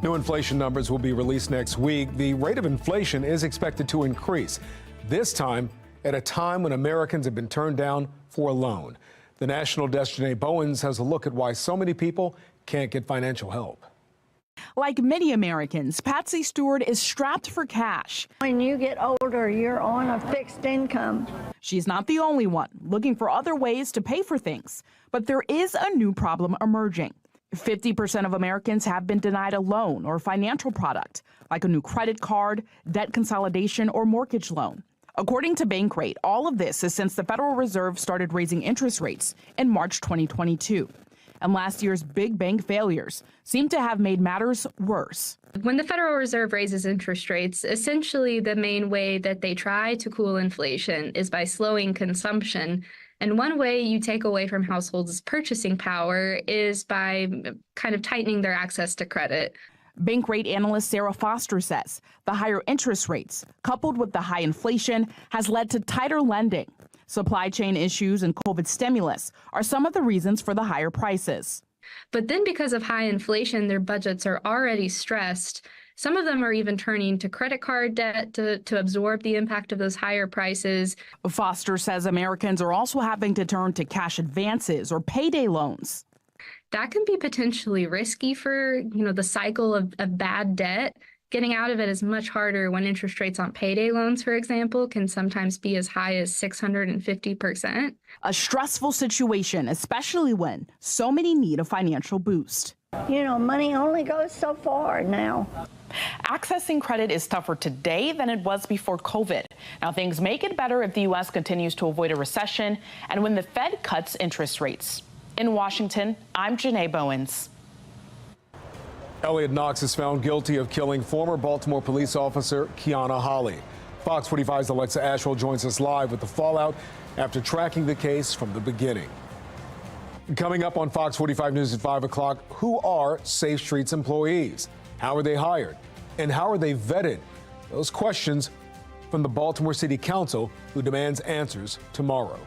Speaker 5: New inflation numbers will be released next week. The rate of inflation is expected to increase, this time at a time when Americans have been turned down for a loan. The National Desk Janae Bowens has a look at why so many people can't get financial help.
Speaker 21: Like many Americans, Patsy Stewart is strapped for cash.
Speaker 22: When you get older, you're on a fixed income.
Speaker 21: She's not the only one looking for other ways to pay for things, but there is a new problem emerging. 50% of Americans have been denied a loan or financial product, like a new credit card, debt consolidation, or mortgage loan. According to Bankrate, all of this is since the Federal Reserve started raising interest rates in March 2022. And last year's big bank failures seem to have made matters worse.
Speaker 23: When the Federal Reserve raises interest rates, essentially the main way that they try to cool inflation is by slowing consumption. And one way you take away from households' purchasing power is by kind of tightening their access to credit.
Speaker 21: Bankrate analyst Sarah Foster says the higher interest rates, coupled with the high inflation, has led to tighter lending. Supply chain issues and COVID stimulus are some of the reasons for the higher prices.
Speaker 23: But then because of high inflation, their budgets are already stressed. Some of them are even turning to credit card debt to absorb the impact of those higher prices.
Speaker 21: Foster says Americans are also having to turn to cash advances or payday loans.
Speaker 23: That can be potentially risky for, the cycle of bad debt. Getting out of it is much harder when interest rates on payday loans, for example, can sometimes be as high as 650%.
Speaker 21: A stressful situation, especially when so many need a financial boost.
Speaker 22: Money only goes so far now.
Speaker 8: Accessing credit is tougher today than it was before COVID. Now, things may get better if the U.S. continues to avoid a recession and when the Fed cuts interest rates. In Washington, I'm Janae Bowens.
Speaker 5: Elliot Knox is found guilty of killing former Baltimore police officer Kiana Holly. Fox 45's Alexa Ashwell joins us live with the fallout after tracking the case from the beginning. Coming up on Fox 45 News at 5 o'clock, who are Safe Streets employees? How are they hired? And how are they vetted? Those questions from the Baltimore City Council, who demands answers tomorrow.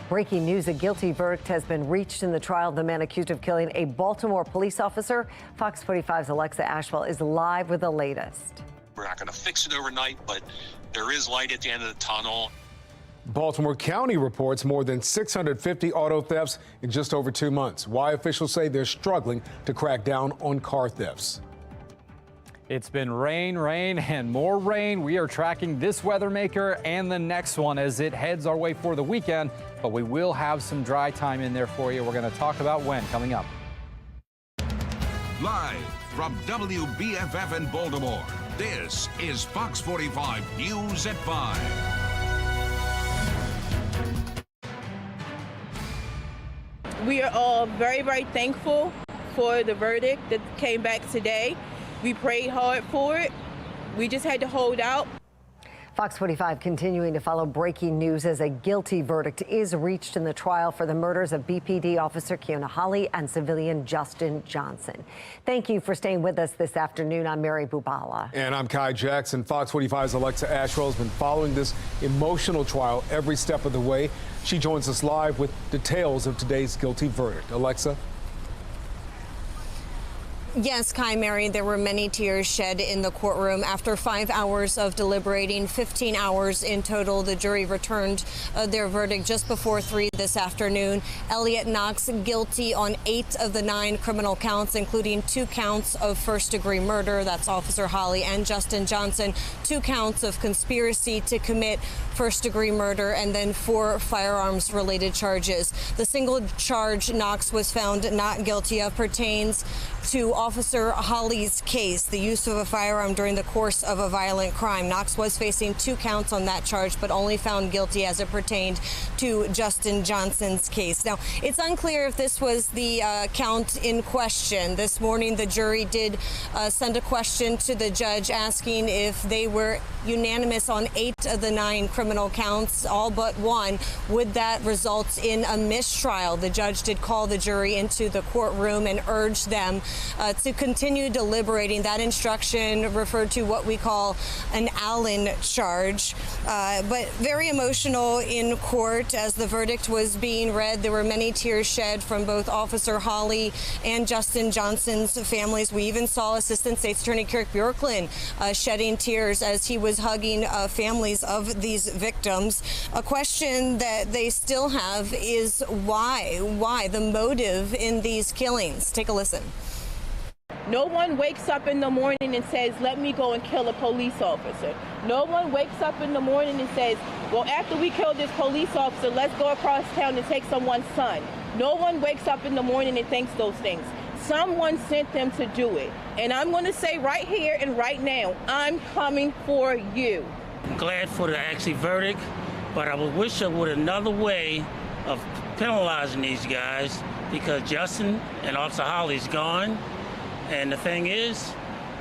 Speaker 4: Breaking news, a guilty verdict has been reached in the trial of the man accused of killing a Baltimore police officer. Fox 45's Alexa Ashwell is live with the latest.
Speaker 24: We're not going to fix it overnight, but there is light at the end of the tunnel.
Speaker 5: Baltimore County reports more than 650 auto thefts in just over 2 months. Why officials say they're struggling to crack down on car thefts.
Speaker 15: It's been rain, rain, and more rain. We are tracking this weather maker and the next one as it heads our way for the weekend, but we will have some dry time in there for you. We're going to talk about when coming up.
Speaker 2: Live from WBFF in Baltimore, this is Fox 45 News at 5.
Speaker 6: We are all very, very thankful for the verdict that came back today. We prayed hard for it. We just had to hold out.
Speaker 4: Fox 45 continuing to follow breaking news as a guilty verdict is reached in the trial for the murders of BPD officer Kiona Hawley and civilian Justin Johnson. Thank you for staying with us this afternoon. I'm Mary Bubala.
Speaker 5: And I'm Kai Jackson. Fox 45's Alexa Ashwell has been following this emotional trial every step of the way. She joins us live with details of today's guilty verdict. Alexa?
Speaker 10: Yes, Kai, Mary, there were many tears shed in the courtroom. After 5 hours of deliberating, 15 hours in total, the jury returned their verdict just before 3 this afternoon. Elliot Knox guilty on 8 of the 9 criminal counts, including 2 counts of first-degree murder. That's Officer Hawley and Justin Johnson. 2 counts of conspiracy to commit first-degree murder, and then 4 firearms-related charges. The single charge Knox was found not guilty of pertains to Officer Hawley's case, the use of a firearm during the course of a violent crime. Knox was facing 2 counts on that charge, but only found guilty as it pertained to Justin Johnson's case. Now, it's unclear if this was the count in question. This morning, the jury did send a question to the judge asking if they were unanimous on 8 of the 9 criminal counts, all but 1. Would that result in a mistrial? The judge did call the jury into the courtroom and urge them to continue deliberating. That instruction referred to what we call an Allen charge, but very emotional in court as the verdict was being read. There were many tears shed from both Officer Hawley and Justin Johnson's families. We even saw Assistant State's Attorney Kirk Bjorklund shedding tears as he was hugging families of these victims. A question that they still have is why the motive in these killings. Take a listen.
Speaker 6: No one wakes up in the morning and says, let me go and kill a police officer. No one wakes up in the morning and says, well, after we kill this police officer, let's go across town and take someone's son. No one wakes up in the morning and thinks those things. Someone sent them to do it. And I'm going to say right here and right now, I'm coming for you.
Speaker 11: Glad for the actual verdict, but I would wish there was another way of penalizing these guys because Justin and Officer Hawley's gone. And the thing is,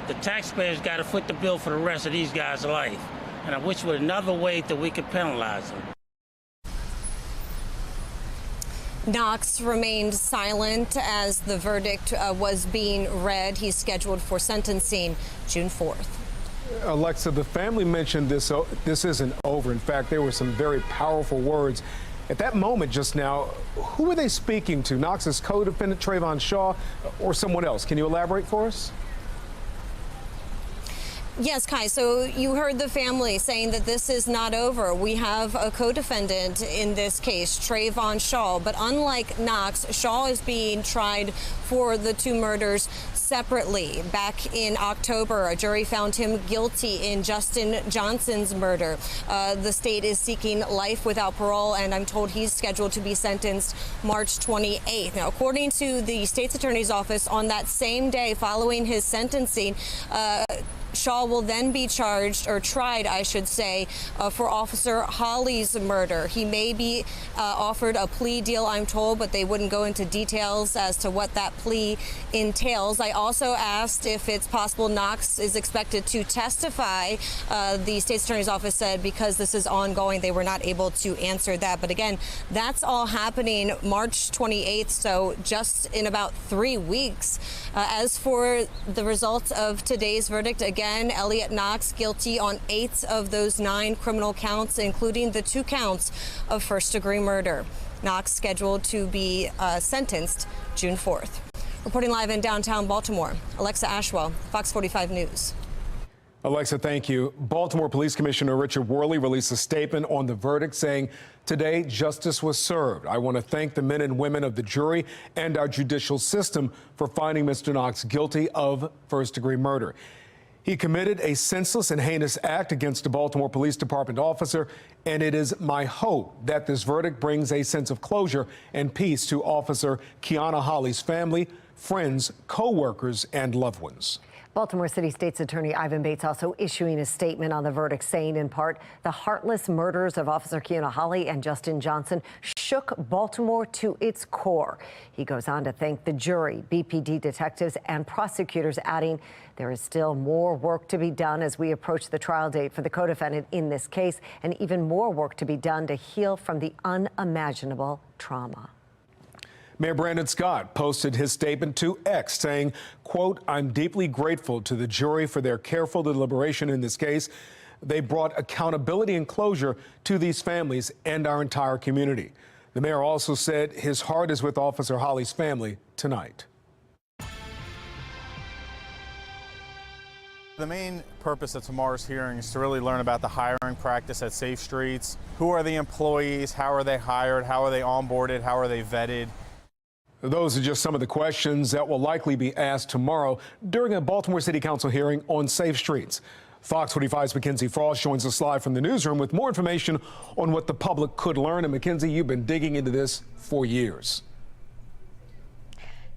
Speaker 11: the taxpayers got to foot the bill for the rest of these guys' life. And I wish there was another way that we could penalize them.
Speaker 10: Knox remained silent as the verdict was being read. He's scheduled for sentencing June 4th.
Speaker 5: Alexa, the family mentioned this isn't over. In fact, there were some very powerful words. At that moment just now, who were they speaking to? Knox's co-defendant Trayvon Shaw or someone else? Can you elaborate for us?
Speaker 10: Yes, Kai. So you heard the family saying that this is not over. We have a co-defendant in this case, Trayvon Shaw. But unlike Knox, Shaw is being tried for the 2 murders separately. Back in October, a jury found him guilty in Justin Johnson's murder. The state is seeking life without parole, and I'm told he's scheduled to be sentenced March 28th. Now, according to the state's attorney's office, on that same day following his sentencing, Shaw will then be charged, or tried, I should say, for Officer Hawley's murder. He may be offered a plea deal, I'm told, but they wouldn't go into details as to what that plea entails. I also asked if it's possible Knox is expected to testify. The state's attorney's office said because this is ongoing, they were not able to answer that. But again, that's all happening March 28th, so just in about 3 weeks. As for the results of today's verdict, again, Elliot Knox guilty on 8 of those 9 criminal counts, including the 2 counts of first-degree murder. Knox scheduled to be sentenced June 4th. Reporting live in downtown Baltimore, Alexa Ashwell, Fox 45 News.
Speaker 5: Alexa, thank you. Baltimore Police Commissioner Richard Worley released a statement on the verdict saying, today, justice was served. I want to thank the men and women of the jury and our judicial system for finding Mr. Knox guilty of first-degree murder. He committed a senseless and heinous act against a Baltimore Police Department officer, and it is my hope that this verdict brings a sense of closure and peace to Officer Kiona Hawley's family, friends, co-workers, and loved ones.
Speaker 4: Baltimore City State's Attorney Ivan Bates also issuing a statement on the verdict, saying in part, the heartless murders of Officer Keona Hawley and Justin Johnson shook Baltimore to its core. He goes on to thank the jury, BPD detectives, and prosecutors, adding, there is still more work to be done as we approach the trial date for the co-defendant in this case, and even more work to be done to heal from the unimaginable trauma.
Speaker 5: Mayor Brandon Scott posted his statement to X saying, quote, I'm deeply grateful to the jury for their careful deliberation in this case. They brought accountability and closure to these families and our entire community. The mayor also said his heart is with Officer Hawley's family tonight.
Speaker 9: The main purpose of tomorrow's hearing is to really learn about the hiring practice at Safe Streets. Who are the employees? How are they hired? How are they onboarded? How are they vetted?
Speaker 5: Those are just some of the questions that will likely be asked tomorrow during a Baltimore City Council hearing on Safe Streets. Fox 45's Mackenzie Frost joins us live from the newsroom with more information on what the public could learn. And Mackenzie, you've been digging into this for years.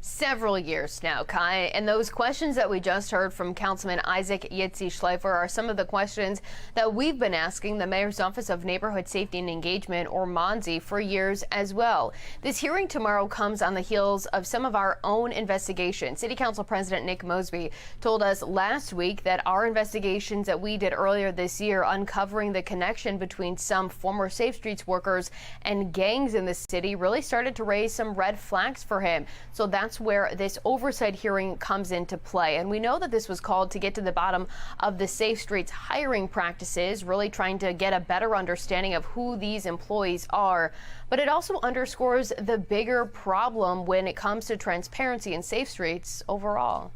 Speaker 12: Several years now, Kai, and those questions that we just heard from Councilman Isaac Yitzi Schleifer are some of the questions that we've been asking the Mayor's Office of Neighborhood Safety and Engagement, or MONSE, for years as well. This hearing tomorrow comes on the heels of some of our own investigations. City Council President Nick Mosby told us last week that our investigations that we did earlier this year uncovering the connection between some former Safe Streets workers and gangs in the city really started to raise some red flags for him. So that's where this oversight hearing comes into play. And we know that this was called to get to the bottom of the Safe Streets hiring practices, really trying to get a better understanding of who these employees are. But it also underscores the bigger problem when it comes to transparency in Safe Streets overall.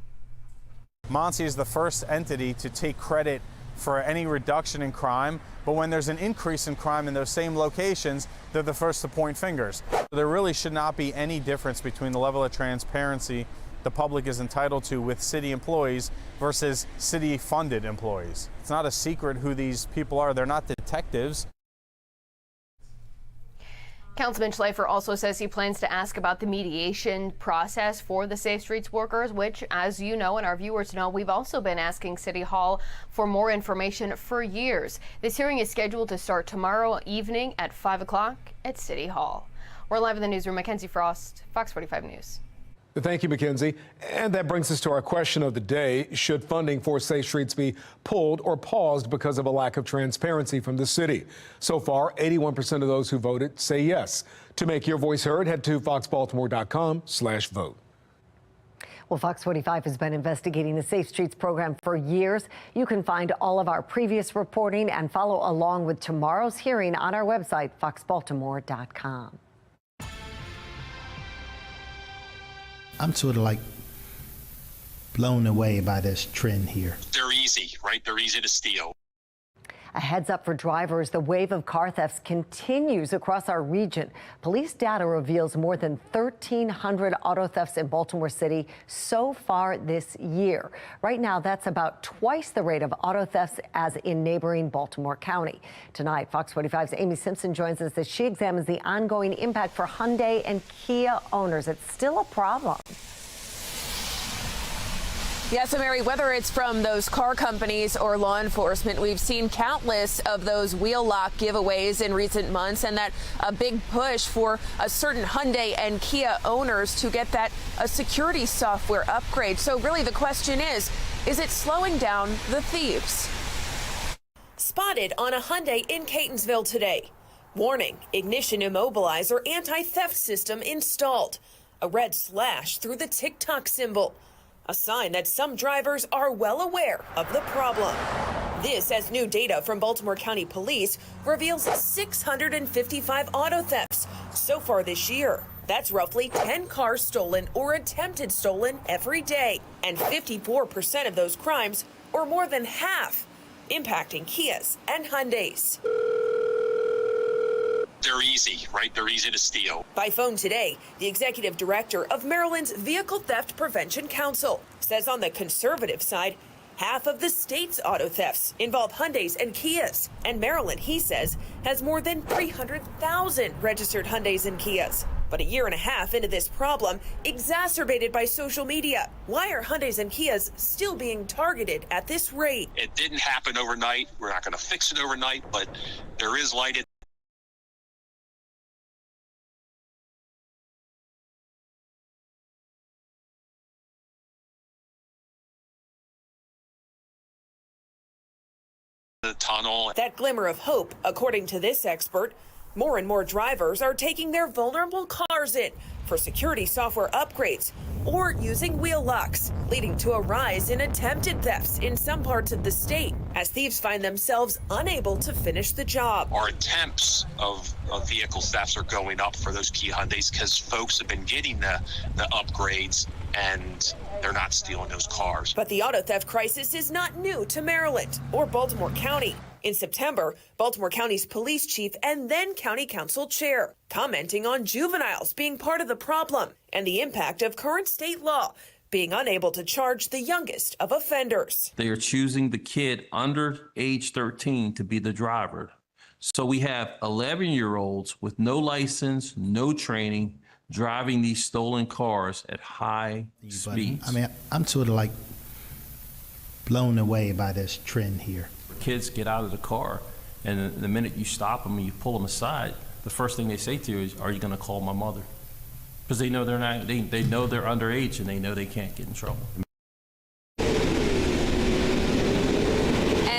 Speaker 9: MONSE is the first entity to take credit for any reduction in crime, but when there's an increase in crime in those same locations, they're the first to point fingers. There really should not be any difference between the level of transparency the public is entitled to with city employees versus city-funded employees. It's not a secret who these people are. They're not detectives.
Speaker 12: Councilman Schleifer also says he plans to ask about the mediation process for the Safe Streets workers, which, as you know and our viewers know, we've also been asking City Hall for more information for years. This hearing is scheduled to start tomorrow evening at 5 o'clock at City Hall. We're live in the newsroom. Mackenzie Frost, Fox 45 News.
Speaker 5: Thank you, Mackenzie. And that brings us to our question of the day. Should funding for Safe Streets be pulled or paused because of a lack of transparency from the city? So far, 81% of those who voted say yes. To make your voice heard, head to foxbaltimore.com/vote.
Speaker 4: Well, Fox 45 has been investigating the Safe Streets program for years. You can find all of our previous reporting and follow along with tomorrow's hearing on our website, foxbaltimore.com.
Speaker 14: I'm sort of like blown away by this trend here.
Speaker 24: They're easy, right? They're easy to steal.
Speaker 4: A heads up for drivers, the wave of car thefts continues across our region. Police data reveals more than 1,300 auto thefts in Baltimore City so far this year. Right now, that's about twice the rate of auto thefts as in neighboring Baltimore County. Tonight, Fox 45's Amy Simpson joins us as she examines the ongoing impact for Hyundai and Kia owners. It's still a problem.
Speaker 18: Yes, so Mary, whether it's from those car companies or law enforcement, we've seen countless of those wheel lock giveaways in recent months, and that a big push for a certain Hyundai and Kia owners to get that security software upgrade. So really the question is it slowing down the thieves?
Speaker 25: Spotted on a Hyundai in Catonsville today. Warning, ignition immobilizer anti-theft system installed. A red slash through the Tik Tok symbol. A sign that some drivers are well aware of the problem. This, as new data from Baltimore County Police reveals 655 auto thefts so far this year. That's roughly 10 cars stolen or attempted stolen every day. And 54% of those crimes, or more than half, impacting Kias and Hyundais.
Speaker 24: They're easy, right? They're easy to steal.
Speaker 25: By phone today, the executive director of Maryland's Vehicle Theft Prevention Council says on the conservative side, half of the state's auto thefts involve Hyundais and Kias. And Maryland, he says, has more than 300,000 registered Hyundais and Kias. But a year and a half into this problem, exacerbated by social media, why are Hyundais and Kias still being targeted at this rate?
Speaker 24: It didn't happen overnight. We're not going to fix it overnight, but there is light at the tunnel.
Speaker 25: That glimmer of hope, according to this expert, more and more drivers are taking their vulnerable cars in for security software upgrades or using wheel locks, leading to a rise in attempted thefts in some parts of the state as thieves find themselves unable to finish the job.
Speaker 24: Our attempts of vehicle thefts are going up for those Kia Hyundais because folks have been getting the upgrades and they're not stealing those cars.
Speaker 25: But the auto theft crisis is not new to Maryland or Baltimore County. In September, Baltimore County's police chief and then county council chair commenting on juveniles being part of the problem and the impact of current state law being unable to charge the youngest of offenders.
Speaker 1: They are choosing the kid under age 13 to be the driver. So we have 11-year-olds with no license, no training, driving these stolen cars at high speeds.
Speaker 14: I mean, I'm sort of like blown away by this trend here.
Speaker 1: Kids get out of the car, and the minute you stop them and you pull them aside, the first thing they say to you is, "Are you going to call my mother?" Because they know they're not. They know they're underage, and they know they can't get in trouble.
Speaker 18: And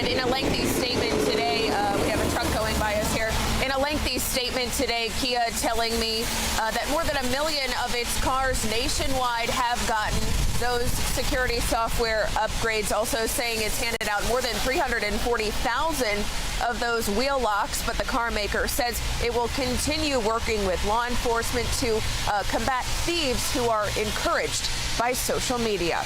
Speaker 18: in a lengthy statement today, we have a truck going by us here. In a lengthy statement today, Kia telling me that more than 1 million of its cars nationwide have gotten those security software upgrades, also saying it's handed out more than 340,000 of those wheel locks, but the car maker says it will continue working with law enforcement to combat thieves who are encouraged by social media.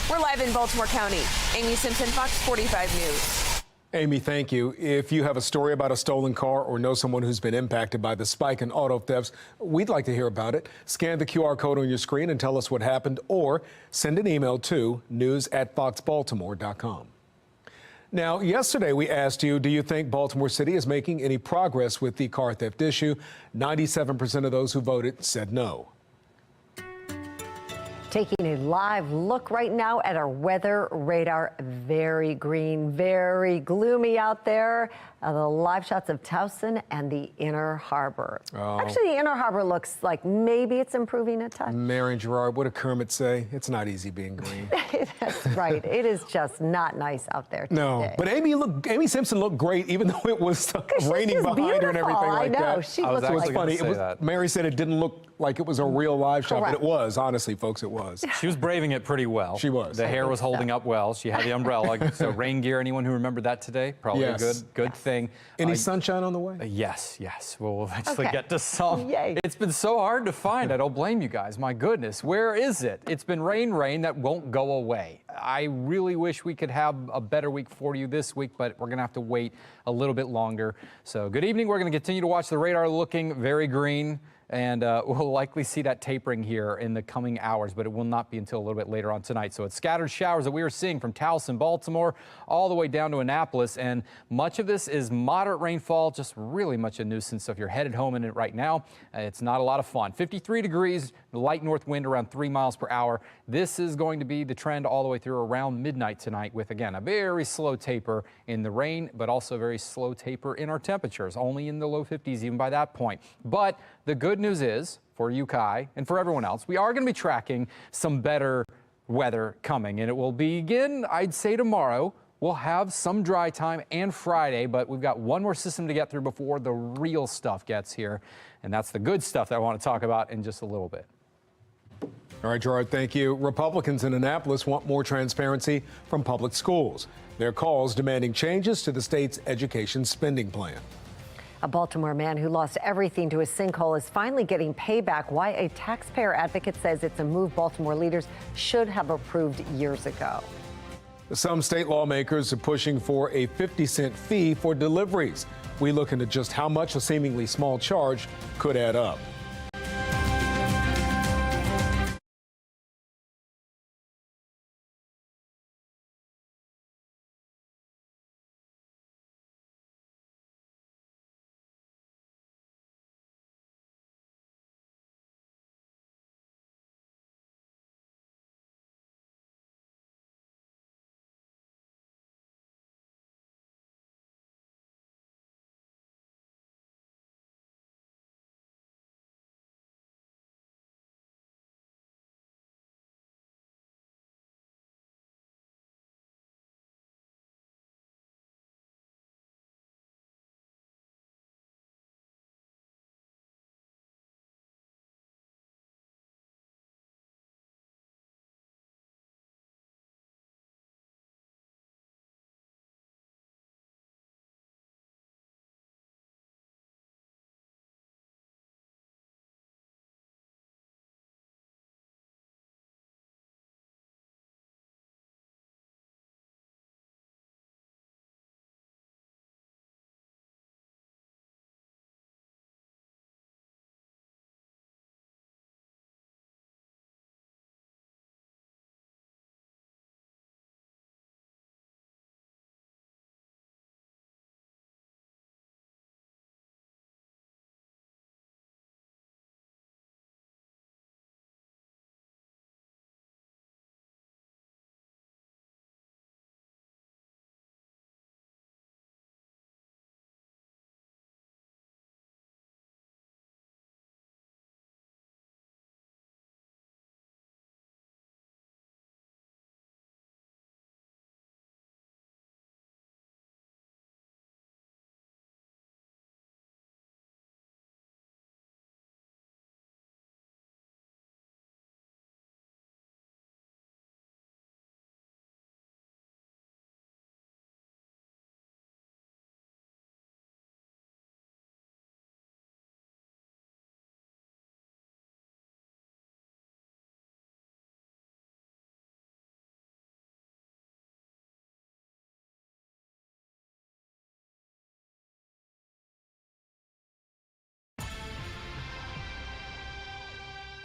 Speaker 18: We're live in Baltimore County. Amy Simpson, Fox 45 News.
Speaker 5: Amy, thank you. If you have a story about a stolen car or know someone who's been impacted by the spike in auto thefts, we'd like to hear about it. Scan the QR code on your screen and tell us what happened, or send an email to news@foxbaltimore.com. Now, yesterday we asked you, do you think Baltimore City is making any progress with the car theft issue? 97% of those who voted said no.
Speaker 4: Taking a live look right now at our weather radar. Very green, very gloomy out there. The live shots of Towson and the Inner Harbor.
Speaker 5: Oh.
Speaker 4: Actually, the Inner Harbor looks like maybe it's improving a touch.
Speaker 5: Mary and Gerard, what did Kermit say? It's not easy being green.
Speaker 4: That's right. It is just not nice out there today.
Speaker 5: No, but Amy Simpson looked great, even though it was raining behind her and everything like that.
Speaker 4: I know. She looked
Speaker 5: like funny. Mary said it didn't look like it was a real live shot, but it was. Honestly, folks, it was.
Speaker 15: She was braving it pretty well.
Speaker 5: She was.
Speaker 15: The hair was holding up well. She had the umbrella. So rain gear. Anyone who remembered that today? Probably a good thing.
Speaker 5: Any sunshine on the way?
Speaker 15: Yes. We'll eventually get to some. Yay. It's been so hard to find. I don't blame you guys. My goodness, where is it? It's been rain that won't go away. I really wish we could have a better week for you this week, but we're going to have to wait a little bit longer. So good evening. We're going to continue to watch the radar looking very green. And we'll likely see that tapering here in the coming hours, but it will not be until a little bit later on tonight. So it's scattered showers that we are seeing from Towson, Baltimore, all the way down to Annapolis. And much of this is moderate rainfall, just really much a nuisance. So if you're headed home in it right now, it's not a lot of fun. 53 degrees, light north wind around 3 miles per hour. This is going to be the trend all the way through around midnight tonight with, again, a very slow taper in the rain, but also a very slow taper in our temperatures, only in the low 50s even by that point. But the good news is, for you, Kai, and for everyone else, we are going to be tracking some better weather coming, and it will begin, I'd say, tomorrow. We'll have some dry time and Friday, but we've got one more system to get through before the real stuff gets here, and that's the good stuff that I want to talk about in just a little bit.
Speaker 5: All right, Gerard, thank you. Republicans in Annapolis want more transparency from public schools. Their calls demanding changes to the state's education spending plan.
Speaker 4: A Baltimore man who lost everything to a sinkhole is finally getting payback. Why a taxpayer advocate says it's a move Baltimore leaders should have approved years ago.
Speaker 5: Some state lawmakers are pushing for a 50-cent fee for deliveries. We look into just how much a seemingly small charge could add up.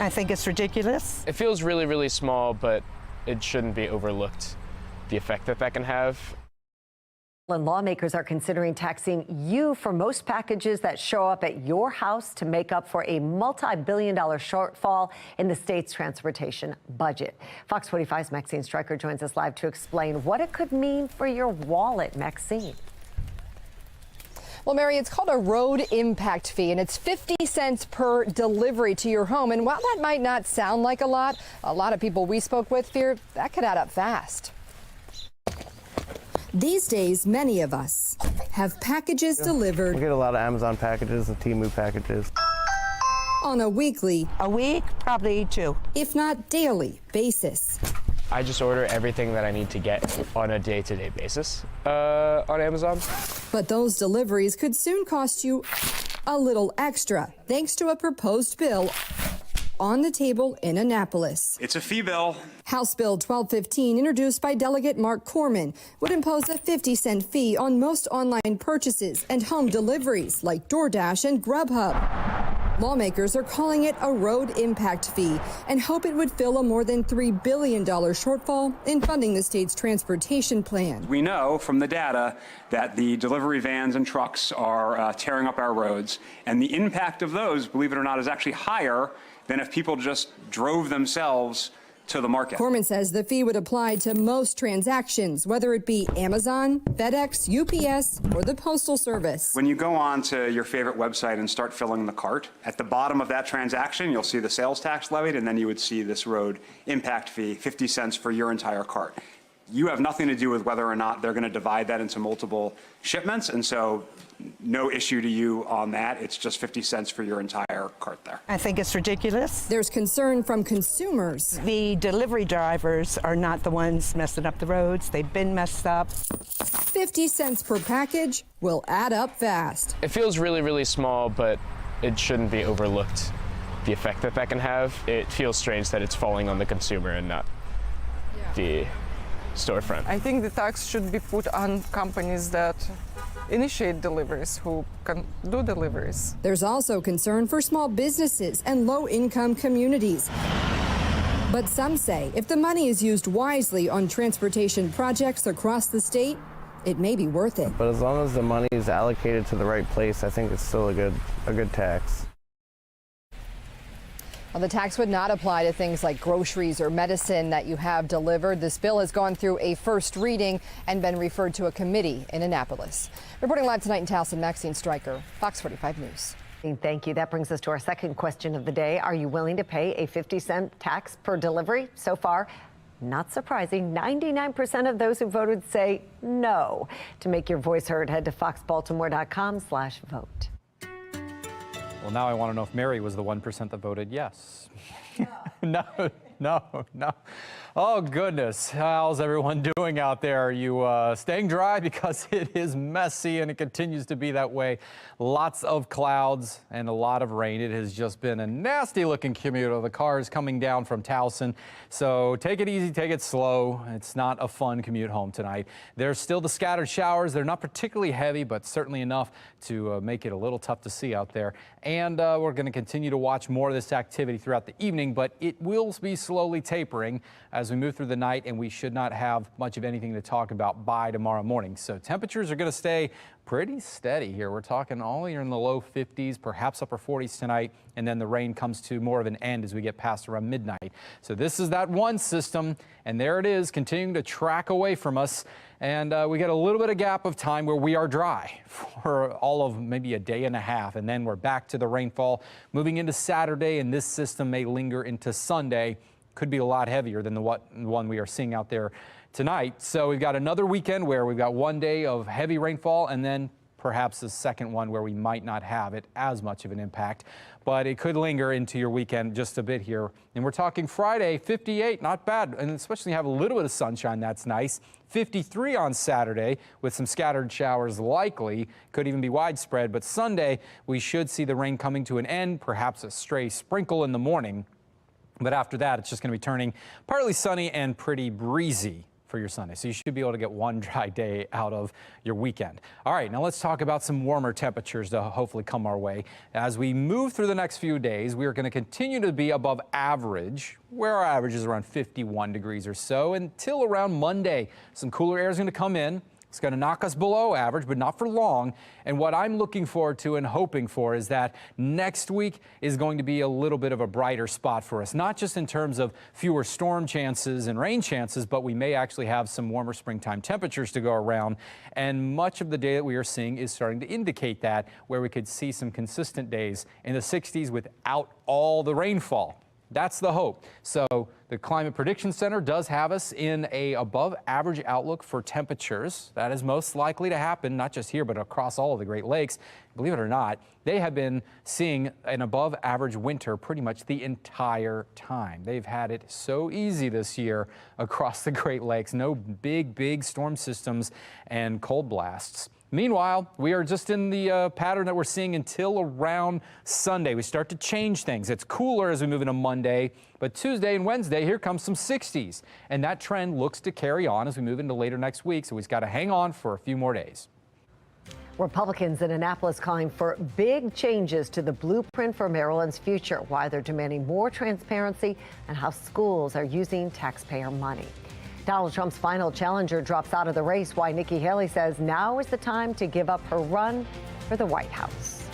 Speaker 7: I think it's ridiculous.
Speaker 13: It feels really, really small, but it shouldn't be overlooked, the effect that can have.
Speaker 4: And lawmakers are considering taxing you for most packages that show up at your house to make up for a multi-billion-dollar shortfall in the state's transportation budget. Fox 45's Maxine Stryker joins us live to explain what it could mean for your wallet. Maxine.
Speaker 16: Well, Mary, it's called a road impact fee, and it's 50 cents per delivery to your home. And while that might not sound like a lot of people we spoke with fear that could add up fast.
Speaker 17: These days, many of us have packages delivered.
Speaker 19: We get a lot of Amazon packages and Temu packages.
Speaker 17: On a weekly,
Speaker 7: probably 2,
Speaker 17: if not daily basis.
Speaker 13: I just order everything that I need to get on a day-to-day basis on Amazon.
Speaker 17: But those deliveries could soon cost you a little extra, thanks to a proposed bill on the table in Annapolis.
Speaker 26: It's a fee bill.
Speaker 17: House Bill 1215, introduced by Delegate Mark Corman, would impose a 50-cent fee on most online purchases and home deliveries like DoorDash and Grubhub. Lawmakers are calling it a road impact fee and hope it would fill a more than $3 billion shortfall in funding the state's transportation plan.
Speaker 26: We know from the data that the delivery vans and trucks are tearing up our roads, and the impact of those, believe it or not, is actually higher than if people just drove themselves to the market.
Speaker 17: Corman says the fee would apply to most transactions, whether it be Amazon, FedEx, UPS, or the Postal Service.
Speaker 26: When you go on to your favorite website and start filling the cart, at the bottom of that transaction, you'll see the sales tax levied, and then you would see this road impact fee, 50 cents for your entire cart. You have nothing to do with whether or not they're going to divide that into multiple shipments, and so no issue to you on that. It's just 50 cents for your entire cart there.
Speaker 7: I think it's ridiculous.
Speaker 17: There's concern from consumers.
Speaker 7: The delivery drivers are not the ones messing up the roads. They've been messed up.
Speaker 17: 50 cents per package will add up fast.
Speaker 13: It feels really, really small, but it shouldn't be overlooked, the effect that can have. It feels strange that it's falling on the consumer and not the storefront.
Speaker 27: I think the tax should be put on companies that initiate deliveries, who can do deliveries.
Speaker 17: There's also concern for small businesses and low-income communities. But some say if the money is used wisely on transportation projects across the state, it may be worth it.
Speaker 19: But as long as the money is allocated to the right place, I think it's still a good tax.
Speaker 16: Well, the tax would not apply to things like groceries or medicine that you have delivered. This bill has gone through a first reading and been referred to a committee in Annapolis. Reporting live tonight in Towson, Maxine Stryker, Fox 45 News.
Speaker 4: Thank you. That brings us to our second question of the day. Are you willing to pay a 50-cent tax per delivery? So far, not surprising, 99% of those who voted say no. To make your voice heard, head to foxbaltimore.com/vote.
Speaker 15: Well, now I want to know if Mary was the 1% that voted yes. No. Oh, goodness. How's everyone doing out there? Are you staying dry? Because it is messy and it continues to be that way. Lots of clouds and a lot of rain. It has just been a nasty looking commute. The cars coming down from Towson. So take it easy, take it slow. It's not a fun commute home tonight. There's still the scattered showers. They're not particularly heavy, but certainly enough to make it a little tough to see out there. And we're going to continue to watch more of this activity throughout the evening, but it will be slowly tapering as we move through the night, and we should not have much of anything to talk about by tomorrow morning. So temperatures are going to stay pretty steady here. We're talking all here in the low 50s, perhaps upper 40s tonight, and then the rain comes to more of an end as we get past around midnight. So this is that one system, and there it is, continuing to track away from us. And we get a little bit of gap of time where we are dry for all of maybe a day and a half, and then we're back to the rainfall moving into Saturday, and this system may linger into Sunday. Could be a lot heavier than the one we are seeing out there tonight. So we've got another weekend where we've got one day of heavy rainfall, and then perhaps the second one where we might not have it as much of an impact, but it could linger into your weekend just a bit here. And we're talking Friday, 58, not bad, and especially have a little bit of sunshine, that's nice. 53 on Saturday with some scattered showers likely, could even be widespread, but Sunday we should see the rain coming to an end, perhaps a stray sprinkle in the morning. But after that, it's just going to be turning partly sunny and pretty breezy for your Sunday. So you should be able to get one dry day out of your weekend. All right, now let's talk about some warmer temperatures to hopefully come our way. As we move through the next few days, we are going to continue to be above average, where our average is around 51 degrees or so, until around Monday. Some cooler air is going to come in. It's going to knock us below average, but not for long. And what I'm looking forward to and hoping for is that next week is going to be a little bit of a brighter spot for us, not just in terms of fewer storm chances and rain chances, but we may actually have some warmer springtime temperatures to go around. And much of the day that we are seeing is starting to indicate that, where we could see some consistent days in the 60s without all the rainfall. That's the hope. So the Climate Prediction Center does have us in a above average outlook for temperatures. That is most likely to happen, not just here, but across all of the Great Lakes. Believe it or not, they have been seeing an above average winter pretty much the entire time. They've had it so easy this year across the Great Lakes. No big storm systems and cold blasts. Meanwhile, we are just in the pattern that we're seeing until around Sunday. We start to change things. It's cooler as we move into Monday, but Tuesday and Wednesday, here comes some 60s. And that trend looks to carry on as we move into later next week, so we've got to hang on for a few more days.
Speaker 4: Republicans in Annapolis calling for big changes to the blueprint for Maryland's future, why they're demanding more transparency and how schools are using taxpayer money. Donald Trump's final challenger drops out of the race, why Nikki Haley says now is the time to give up her run for the White House.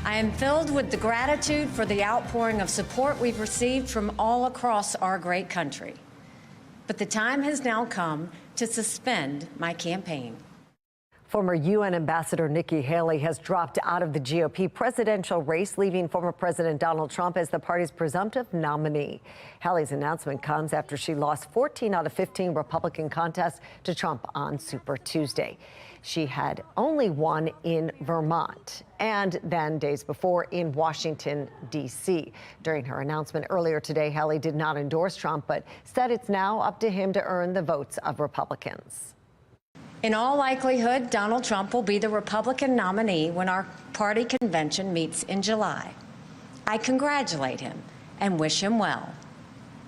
Speaker 2: I am filled with the gratitude for the outpouring of support we've received from all across our great country. But the time has now come to suspend my campaign.
Speaker 4: Former UN Ambassador Nikki Haley has dropped out of the GOP presidential race, leaving former President Donald Trump as the party's presumptive nominee. Haley's announcement comes after she lost 14 out of 15 Republican contests to Trump on Super Tuesday. She had only won in Vermont and then days before in Washington, D.C. During her announcement earlier today, Haley did not endorse Trump, but said it's now up to him to earn the votes of Republicans.
Speaker 2: In all likelihood, Donald Trump will be the Republican nominee when our party convention meets in July. I congratulate him and wish him well.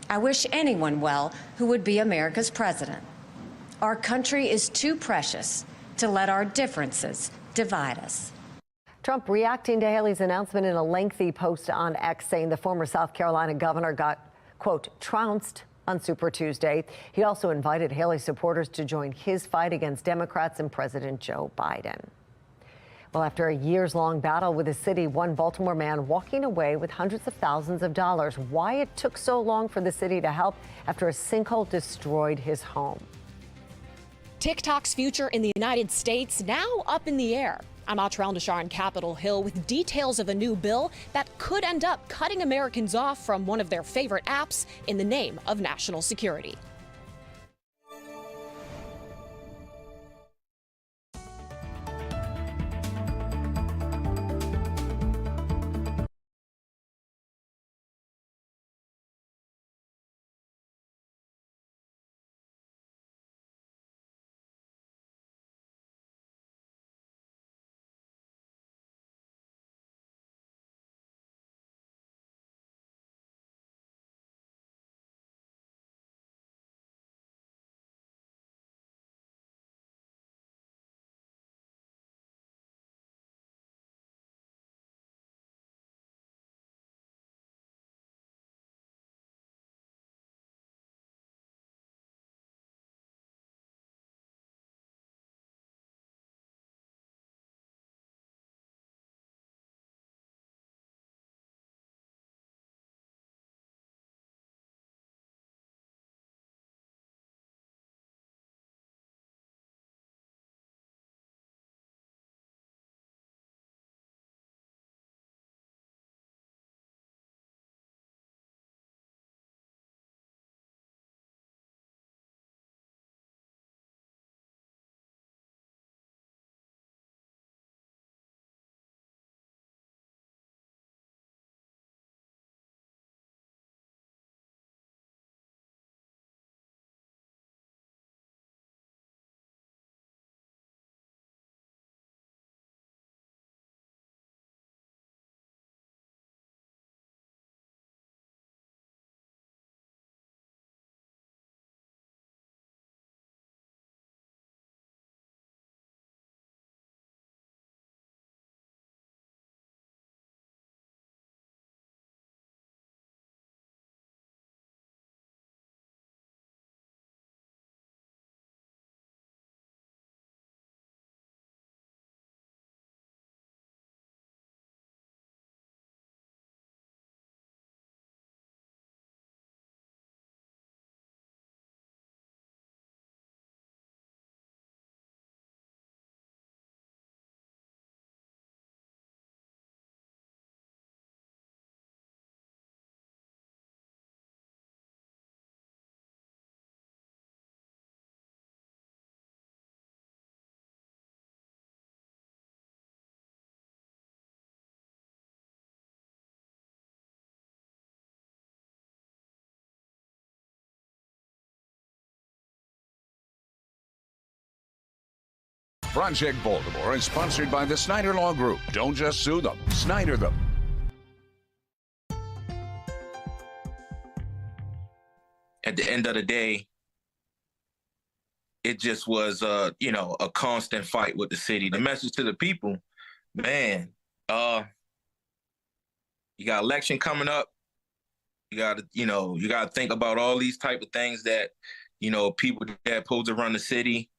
Speaker 2: I wish anyone well who would be America's president. Our country is too precious to let our differences divide us.
Speaker 4: Trump reacting to Haley's announcement in a lengthy post on X, saying the former South Carolina governor got, quote, trounced on Super Tuesday. He also invited Haley supporters to join his fight against Democrats and President Joe Biden. Well, after a years-long battle with the city, one Baltimore man walking away with hundreds of thousands of dollars. Why it took so long for the city to help after a sinkhole destroyed his home.
Speaker 3: TikTok's future in the United States now up in the air. I'm Atrell Nashar on Capitol Hill with details of a new bill that could end up cutting Americans off from one of their favorite apps in the name of national security.
Speaker 6: Project Baltimore is sponsored by the Snyder Law Group. Don't just sue them, Snyder them.
Speaker 8: At the end of the day, it just was, a constant fight with the city. The message to the people, man, you got election coming up. You got to think about all these type of things that, people that supposed to run the city.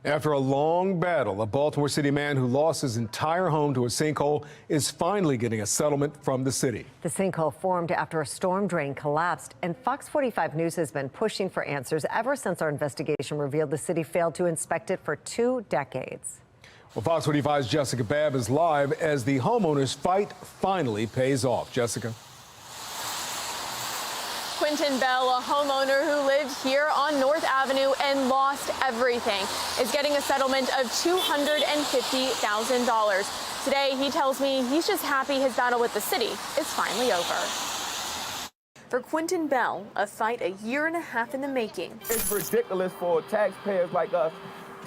Speaker 5: After a long battle, a Baltimore City man who lost his entire home to a sinkhole is finally getting a settlement from the city.
Speaker 4: The sinkhole formed after a storm drain collapsed, and Fox 45 News has been pushing for answers ever since our investigation revealed the city failed to inspect it for 2 decades.
Speaker 5: Well, Fox 45's Jessica Babb is live as the homeowners' fight finally pays off. Jessica.
Speaker 20: Quentin Bell, a homeowner who lived here on North Avenue and lost everything, is getting a settlement of $250,000. Today, he tells me he's just happy his battle with the city is finally over. For Quentin Bell, a fight a year and a half in the making.
Speaker 21: It's ridiculous for taxpayers like us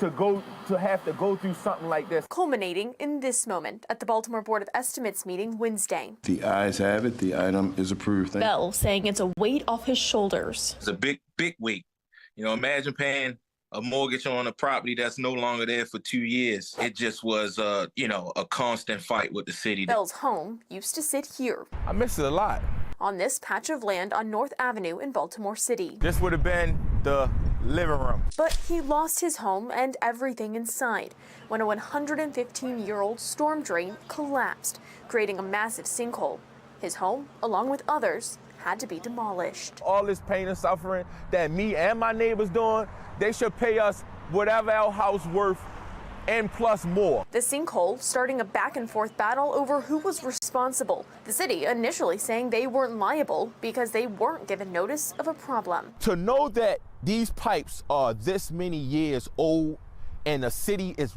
Speaker 9: to have to go through something like this.
Speaker 20: Culminating in this moment at the Baltimore Board of Estimates meeting Wednesday.
Speaker 10: The ayes have it. The item is approved.
Speaker 20: Bell saying it's a weight off his shoulders.
Speaker 8: It's a big weight. You know, imagine paying a mortgage on a property that's no longer there for 2 years. It just was, a constant fight with the city.
Speaker 20: Bell's home used to sit here.
Speaker 9: I miss it a lot.
Speaker 20: On this patch of land on North Avenue in Baltimore City.
Speaker 9: This would have been the living room.
Speaker 20: But he lost his home and everything inside when a 115-year-old storm drain collapsed, creating a massive sinkhole. His home, along with others, had to be demolished.
Speaker 9: All this pain and suffering that me and my neighbors doing, they should pay us whatever our house worth and plus more.
Speaker 20: The sinkhole starting a back and forth battle over who was responsible. The city initially saying they weren't liable because they weren't given notice of a problem.
Speaker 9: To know that these pipes are this many years old and the city is,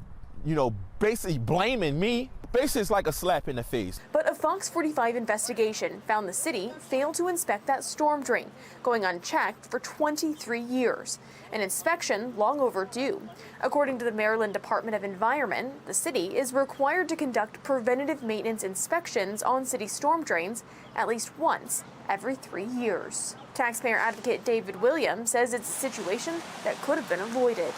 Speaker 9: basically blaming me, basically it's like a slap in the face.
Speaker 20: But a FOX45 investigation found the city failed to inspect that storm drain, going unchecked for 23 years. An inspection long overdue. According to the Maryland Department of Environment, the city is required to conduct preventative maintenance inspections on city storm drains at least once every 3 years. Taxpayer advocate David Williams says it's a situation that could have been avoided.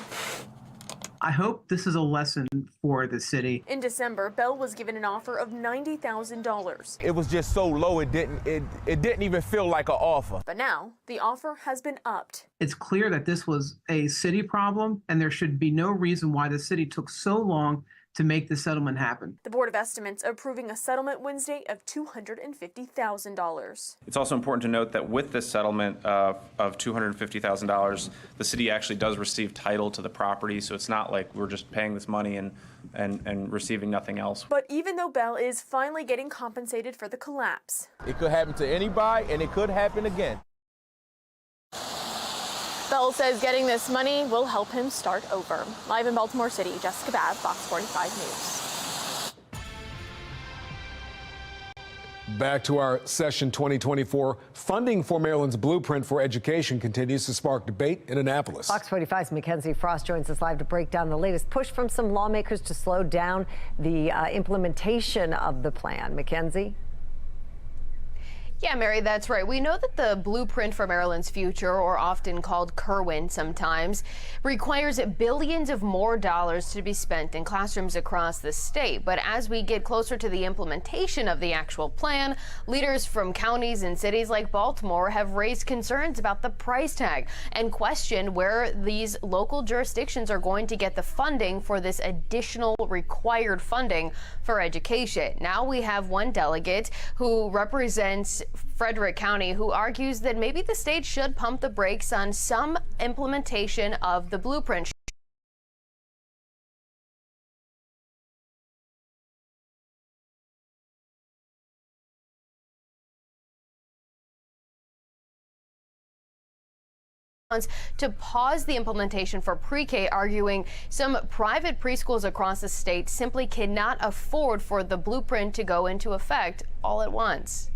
Speaker 11: I hope this is a lesson for the city.
Speaker 20: In December, Bell was given an offer of $90,000.
Speaker 9: It was just so low, it didn't even feel like an offer.
Speaker 20: But now, the offer has been upped.
Speaker 11: It's clear that this was a city problem, and there should be no reason why the city took so long to make the settlement happen.
Speaker 20: The Board of Estimates approving a settlement Wednesday of $250,000.
Speaker 12: It's also important to note that with this settlement of $250,000, the city actually does receive title to the property, so it's not like we're just paying this money and receiving nothing else.
Speaker 20: But even though Bell is finally getting compensated for the collapse,
Speaker 9: it could happen to anybody, and it could happen again.
Speaker 20: Bell says getting this money will help him start over. Live in Baltimore City, Jessica Babb, FOX45 News.
Speaker 5: Back to our session 2024. Funding for Maryland's blueprint for education continues to spark debate in Annapolis.
Speaker 4: Fox 45's Mackenzie Frost joins us live to break down the latest push from some lawmakers to slow down the implementation of the plan. Mackenzie?
Speaker 21: Yeah, Mary, that's right. We know that the blueprint for Maryland's future, or often called Kerwin sometimes, requires billions of more dollars to be spent in classrooms across the state. But as we get closer to the implementation of the actual plan, leaders from counties and cities like Baltimore have raised concerns about the price tag and questioned where these local jurisdictions are going to get the funding for this additional required funding for education. Now we have one delegate who represents Frederick County who argues that maybe the state should pump the brakes on some implementation of the blueprint. To pause the implementation for pre-K, arguing some private preschools across the state simply cannot afford for the blueprint to go into effect all at once.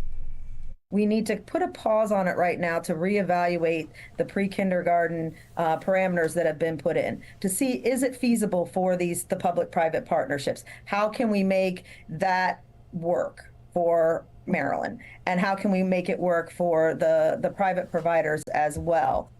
Speaker 22: We need to put a pause on it right now to reevaluate the pre-kindergarten parameters that have been put in to see, is it feasible for the public-private partnerships? How can we make that work for Maryland? And how can we make it work for the private providers as well?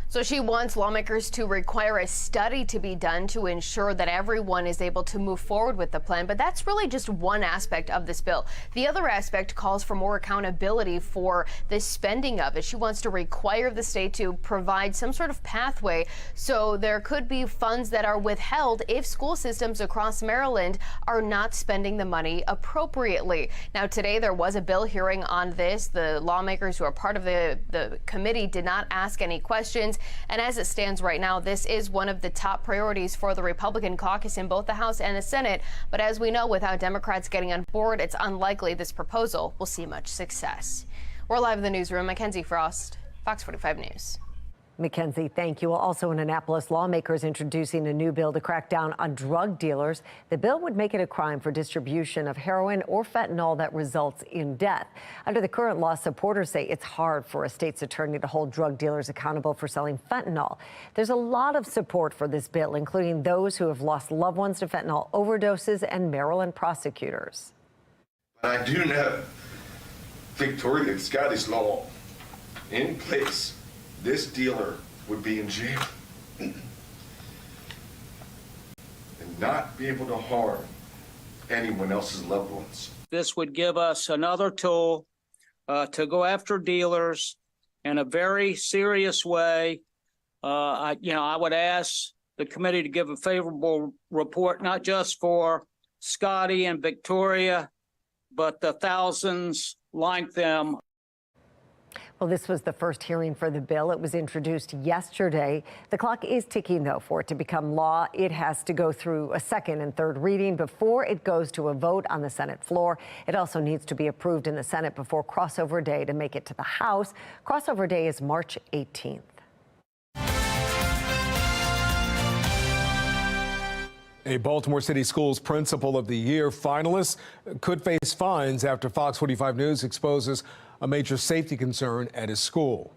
Speaker 21: So she wants lawmakers to require a study to be done to ensure that everyone is able to move forward with the plan. But that's really just one aspect of this bill. The other aspect calls for more accountability for the spending of it. She wants to require the state to provide some sort of pathway so there could be funds that are withheld if school systems across Maryland are not spending the money appropriately. Now, today there was a bill hearing on this. The lawmakers who are part of the committee did not ask any questions. And as it stands right now, this is one of the top priorities for the Republican caucus in both the House and the Senate. But as we know, without Democrats getting on board, it's unlikely this proposal will see much success. We're live in the newsroom. Mackenzie Frost, Fox 45 News.
Speaker 4: Mackenzie, thank you. Also in Annapolis, lawmakers introducing a new bill to crack down on drug dealers. The bill would make it a crime for distribution of heroin or fentanyl that results in death. Under the current law, supporters say it's hard for a state's attorney to hold drug dealers accountable for selling fentanyl. There's a lot of support for this bill, including those who have lost loved ones to fentanyl overdoses and Maryland prosecutors.
Speaker 1: I do know Victoria's got this law in place. This dealer would be in jail and not be able to harm anyone else's loved ones.
Speaker 14: This would give us another tool to go after dealers in a very serious way. I would ask the committee to give a favorable report, not just for Scotty and Victoria, but the thousands like them.
Speaker 4: Well, this was the first hearing for the bill. It was introduced yesterday. The clock is ticking, though. For it to become law, it has to go through a second and third reading before it goes to a vote on the Senate floor. It also needs to be approved in the Senate before crossover day to make it to the House. Crossover day is March 18th.
Speaker 5: A Baltimore City Schools Principal of the Year finalist could face fines after Fox 45 News exposes a major safety concern at his school.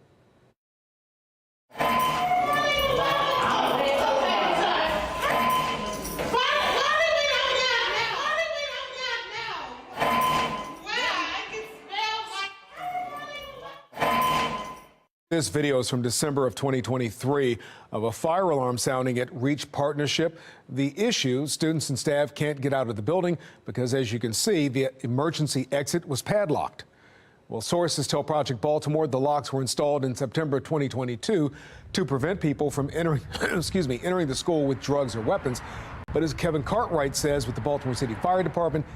Speaker 5: This video is from December of 2023 of a fire alarm sounding at Reach Partnership. The issue, students and staff can't get out of the building because, as you can see, the emergency exit was padlocked. Well, sources tell Project Baltimore the locks were installed in September 2022 to prevent people from entering the school with drugs or weapons. But as Kevin Cartwright says with the Baltimore City Fire Department,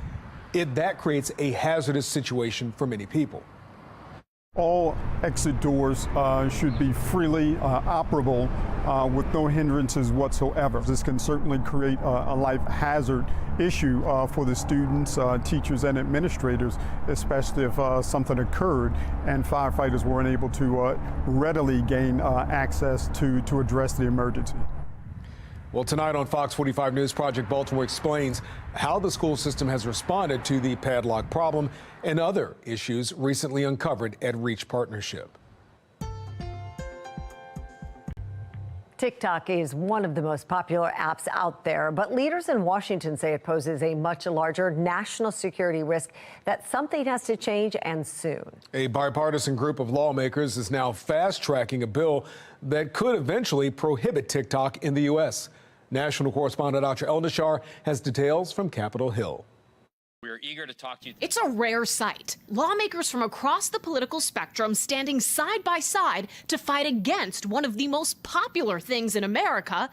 Speaker 5: that creates a hazardous situation for many people.
Speaker 18: All exit doors should be freely operable with no hindrances whatsoever. This can certainly create a life hazard issue for the students, teachers, and administrators, especially if something occurred and firefighters weren't able to readily gain access to address the emergency.
Speaker 5: Well, tonight on Fox 45 News, Project Baltimore explains how the school system has responded to the padlock problem and other issues recently uncovered at Reach Partnership.
Speaker 4: TikTok is one of the most popular apps out there, but leaders in Washington say it poses a much larger national security risk, that something has to change, and soon. A
Speaker 5: bipartisan group of lawmakers is now fast-tracking a bill that could eventually prohibit TikTok in the U.S. National correspondent Dr. Eldashar has details from Capitol Hill.
Speaker 23: We're eager to talk to you.
Speaker 3: It's a rare sight. Lawmakers from across the political spectrum standing side by side to fight against one of the most popular things in America,